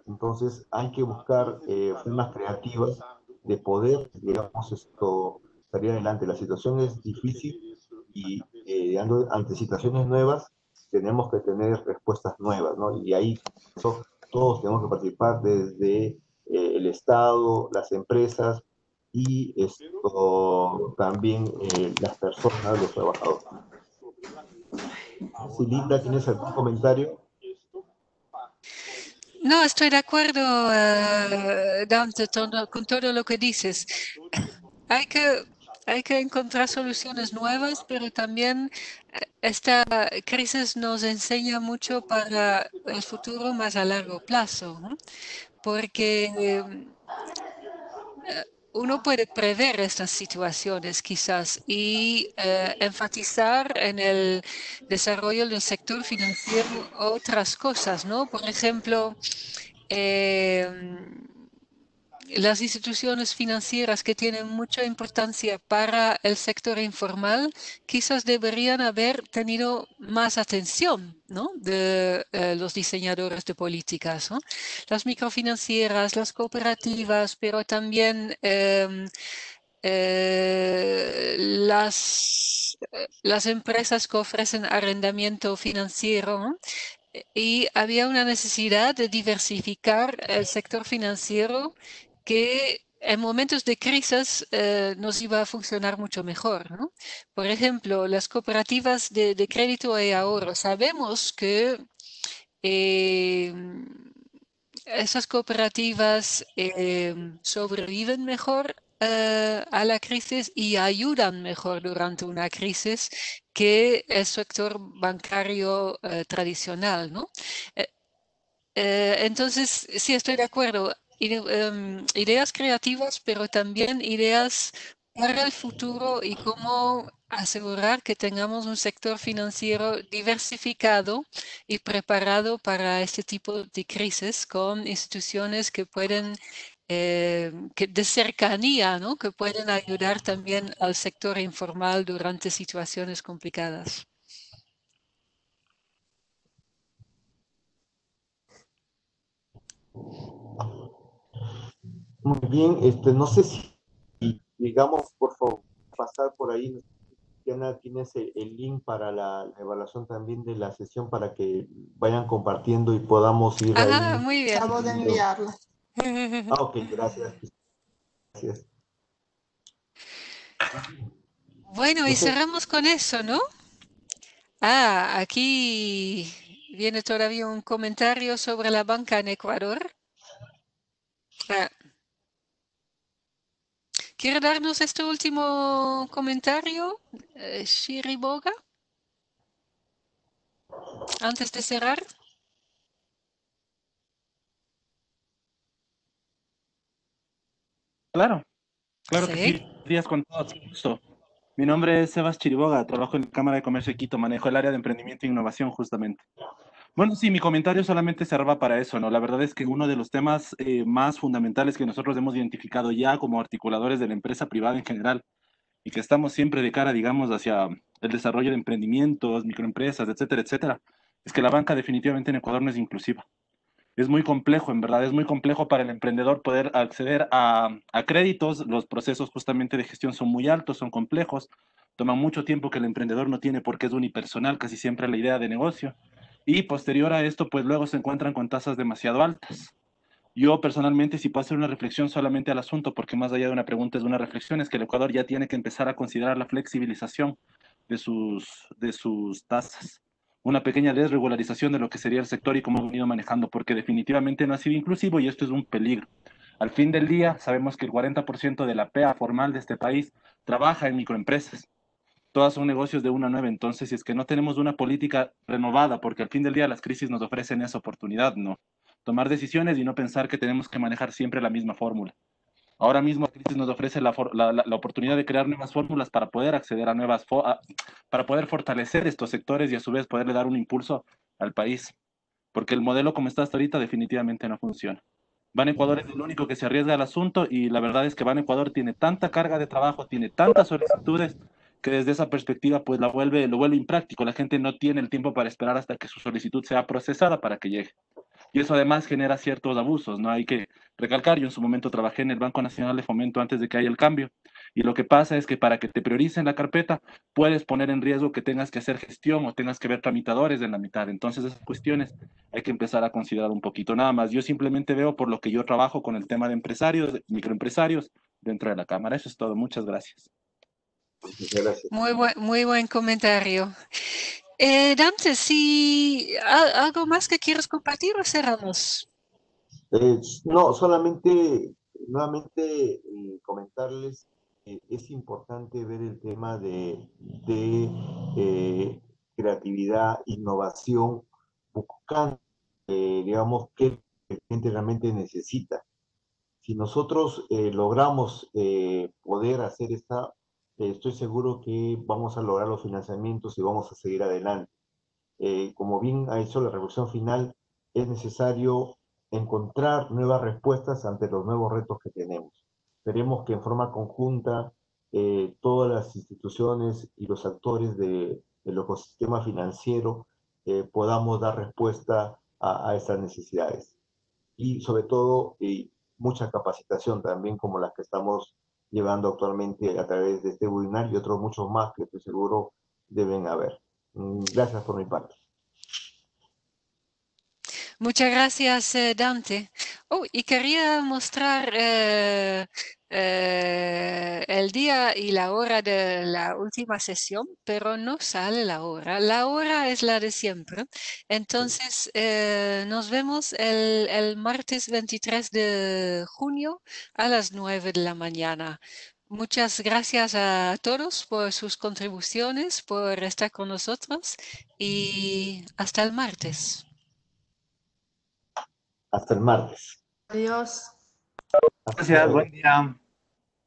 Entonces, hay que buscar formas creativas de poder, digamos, salir adelante. La situación es difícil y ante situaciones nuevas tenemos que tener respuestas nuevas, ¿no? Y ahí todos tenemos que participar desde el Estado, las empresas y también las personas, los trabajadores. Si Linda, ¿tienes algún comentario? No, estoy de acuerdo, Dante, con todo lo que dices. Hay que encontrar soluciones nuevas, pero también esta crisis nos enseña mucho para el futuro más a largo plazo, ¿no? Porque uno puede prever estas situaciones quizás y enfatizar en el desarrollo del sector financiero otras cosas, ¿no? Por ejemplo, las instituciones financieras que tienen mucha importancia para el sector informal quizás deberían haber tenido más atención, ¿no? de los diseñadores de políticas, ¿no? Las microfinancieras, las cooperativas, pero también las empresas que ofrecen arrendamiento financiero, ¿no? Y había una necesidad de diversificar el sector financiero que en momentos de crisis nos iba a funcionar mucho mejor, ¿no? Por ejemplo, las cooperativas de crédito y ahorro. Sabemos que esas cooperativas sobreviven mejor a la crisis y ayudan mejor durante una crisis que el sector bancario tradicional, ¿no? Entonces, sí, estoy de acuerdo. Ideas creativas, pero también ideas para el futuro y cómo asegurar que tengamos un sector financiero diversificado y preparado para este tipo de crisis con instituciones que pueden, de cercanía, ¿no? Que pueden ayudar también al sector informal durante situaciones complicadas. Muy bien, no sé si, digamos, por favor, pasar por ahí, Diana, tienes el link para la evaluación también de la sesión para que vayan compartiendo y podamos ir Ah, ahí. muy bien. Acabo de enviarla. Ok, gracias. Gracias. Bueno, y No sé, cerramos con eso, ¿no? Ah, aquí viene todavía un comentario sobre la banca en Ecuador. Ah, ¿quiere darnos este último comentario, Shiriboga, antes de cerrar? Claro, claro que Sí. sí. Buenos días con todos. Gusto. Mi nombre es Sebas Chiriboga, trabajo en la Cámara de Comercio de Quito, manejo el área de emprendimiento e innovación justamente. Bueno, sí, mi comentario solamente cerraba para eso, ¿no? La verdad es que uno de los temas más fundamentales que nosotros hemos identificado ya como articuladores de la empresa privada en general y que estamos siempre de cara, digamos, hacia el desarrollo de emprendimientos, microempresas, etcétera, etcétera, es que la banca definitivamente en Ecuador no es inclusiva. Es muy complejo, en verdad, es muy complejo para el emprendedor poder acceder a créditos. Los procesos justamente de gestión son muy altos, son complejos, toma mucho tiempo que el emprendedor no tiene porque es unipersonal, casi siempre la idea de negocio. Y posterior a esto, pues luego se encuentran con tasas demasiado altas. Yo personalmente, si puedo hacer una reflexión solamente al asunto, porque más allá de una pregunta es una reflexión, es que el Ecuador ya tiene que empezar a considerar la flexibilización de sus tasas. Una pequeña desregularización de lo que sería el sector y cómo han venido manejando, porque definitivamente no ha sido inclusivo y esto es un peligro. Al fin del día, sabemos que el 40% de la PEA formal de este país trabaja en microempresas. Todas son negocios de 1 a 9. Entonces, si es que no tenemos una política renovada, porque al fin del día las crisis nos ofrecen esa oportunidad, ¿no? Tomar decisiones y no pensar que tenemos que manejar siempre la misma fórmula. Ahora mismo la crisis nos ofrece la oportunidad de crear nuevas fórmulas para poder acceder a para poder fortalecer estos sectores y a su vez poderle dar un impulso al país, porque el modelo como está hasta ahorita definitivamente no funciona. Ban Ecuador es el único que se arriesga al asunto y la verdad es que Ban Ecuador tiene tanta carga de trabajo, tiene tantas solicitudes que desde esa perspectiva pues lo vuelve impráctico. La gente no tiene el tiempo para esperar hasta que su solicitud sea procesada para que llegue. Y eso además genera ciertos abusos, ¿no? Hay que recalcar, yo en su momento trabajé en el Banco Nacional de Fomento antes de que haya el cambio, y lo que pasa es que para que te prioricen la carpeta, puedes poner en riesgo que tengas que hacer gestión o tengas que ver tramitadores en la mitad. Entonces, esas cuestiones hay que empezar a considerar un poquito nada más. Yo simplemente veo por lo que yo trabajo con el tema de empresarios, de microempresarios, dentro de la Cámara. Eso es todo. Muchas gracias. muchas gracias. Muy buen comentario. Dante, si algo más que quieres compartir o cerramos. No, solamente, nuevamente, comentarles que es importante ver el tema de creatividad, innovación, buscando, digamos, qué el cliente realmente necesita. Si nosotros logramos poder hacer esta, estoy seguro que vamos a lograr los financiamientos y vamos a seguir adelante. Como bien ha hecho la reflexión final, es necesario encontrar nuevas respuestas ante los nuevos retos que tenemos. Esperemos que en forma conjunta todas las instituciones y los actores del ecosistema financiero podamos dar respuesta a estas necesidades. Y sobre todo, mucha capacitación también como las que estamos llevando actualmente a través de este webinar y otros muchos más que estoy seguro deben haber. Gracias por mi parte. Muchas gracias, Dante. Oh, y quería mostrar el día y la hora de la última sesión, pero no sale la hora. La hora es la de siempre. Entonces, nos vemos el martes 23 de junio a las 9 de la mañana. Muchas gracias a todos por sus contribuciones, por estar con nosotros y hasta el martes. Hasta el martes. Adiós. Hasta Gracias, luego. buen día.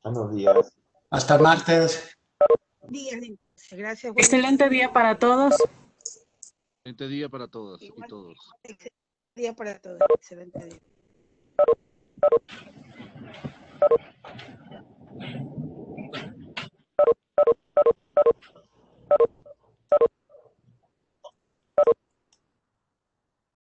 Buenos días. Hasta martes. Gracias. Excelente día para todos. Excelente día para todas y todos. Excelente día para todos. Excelente día.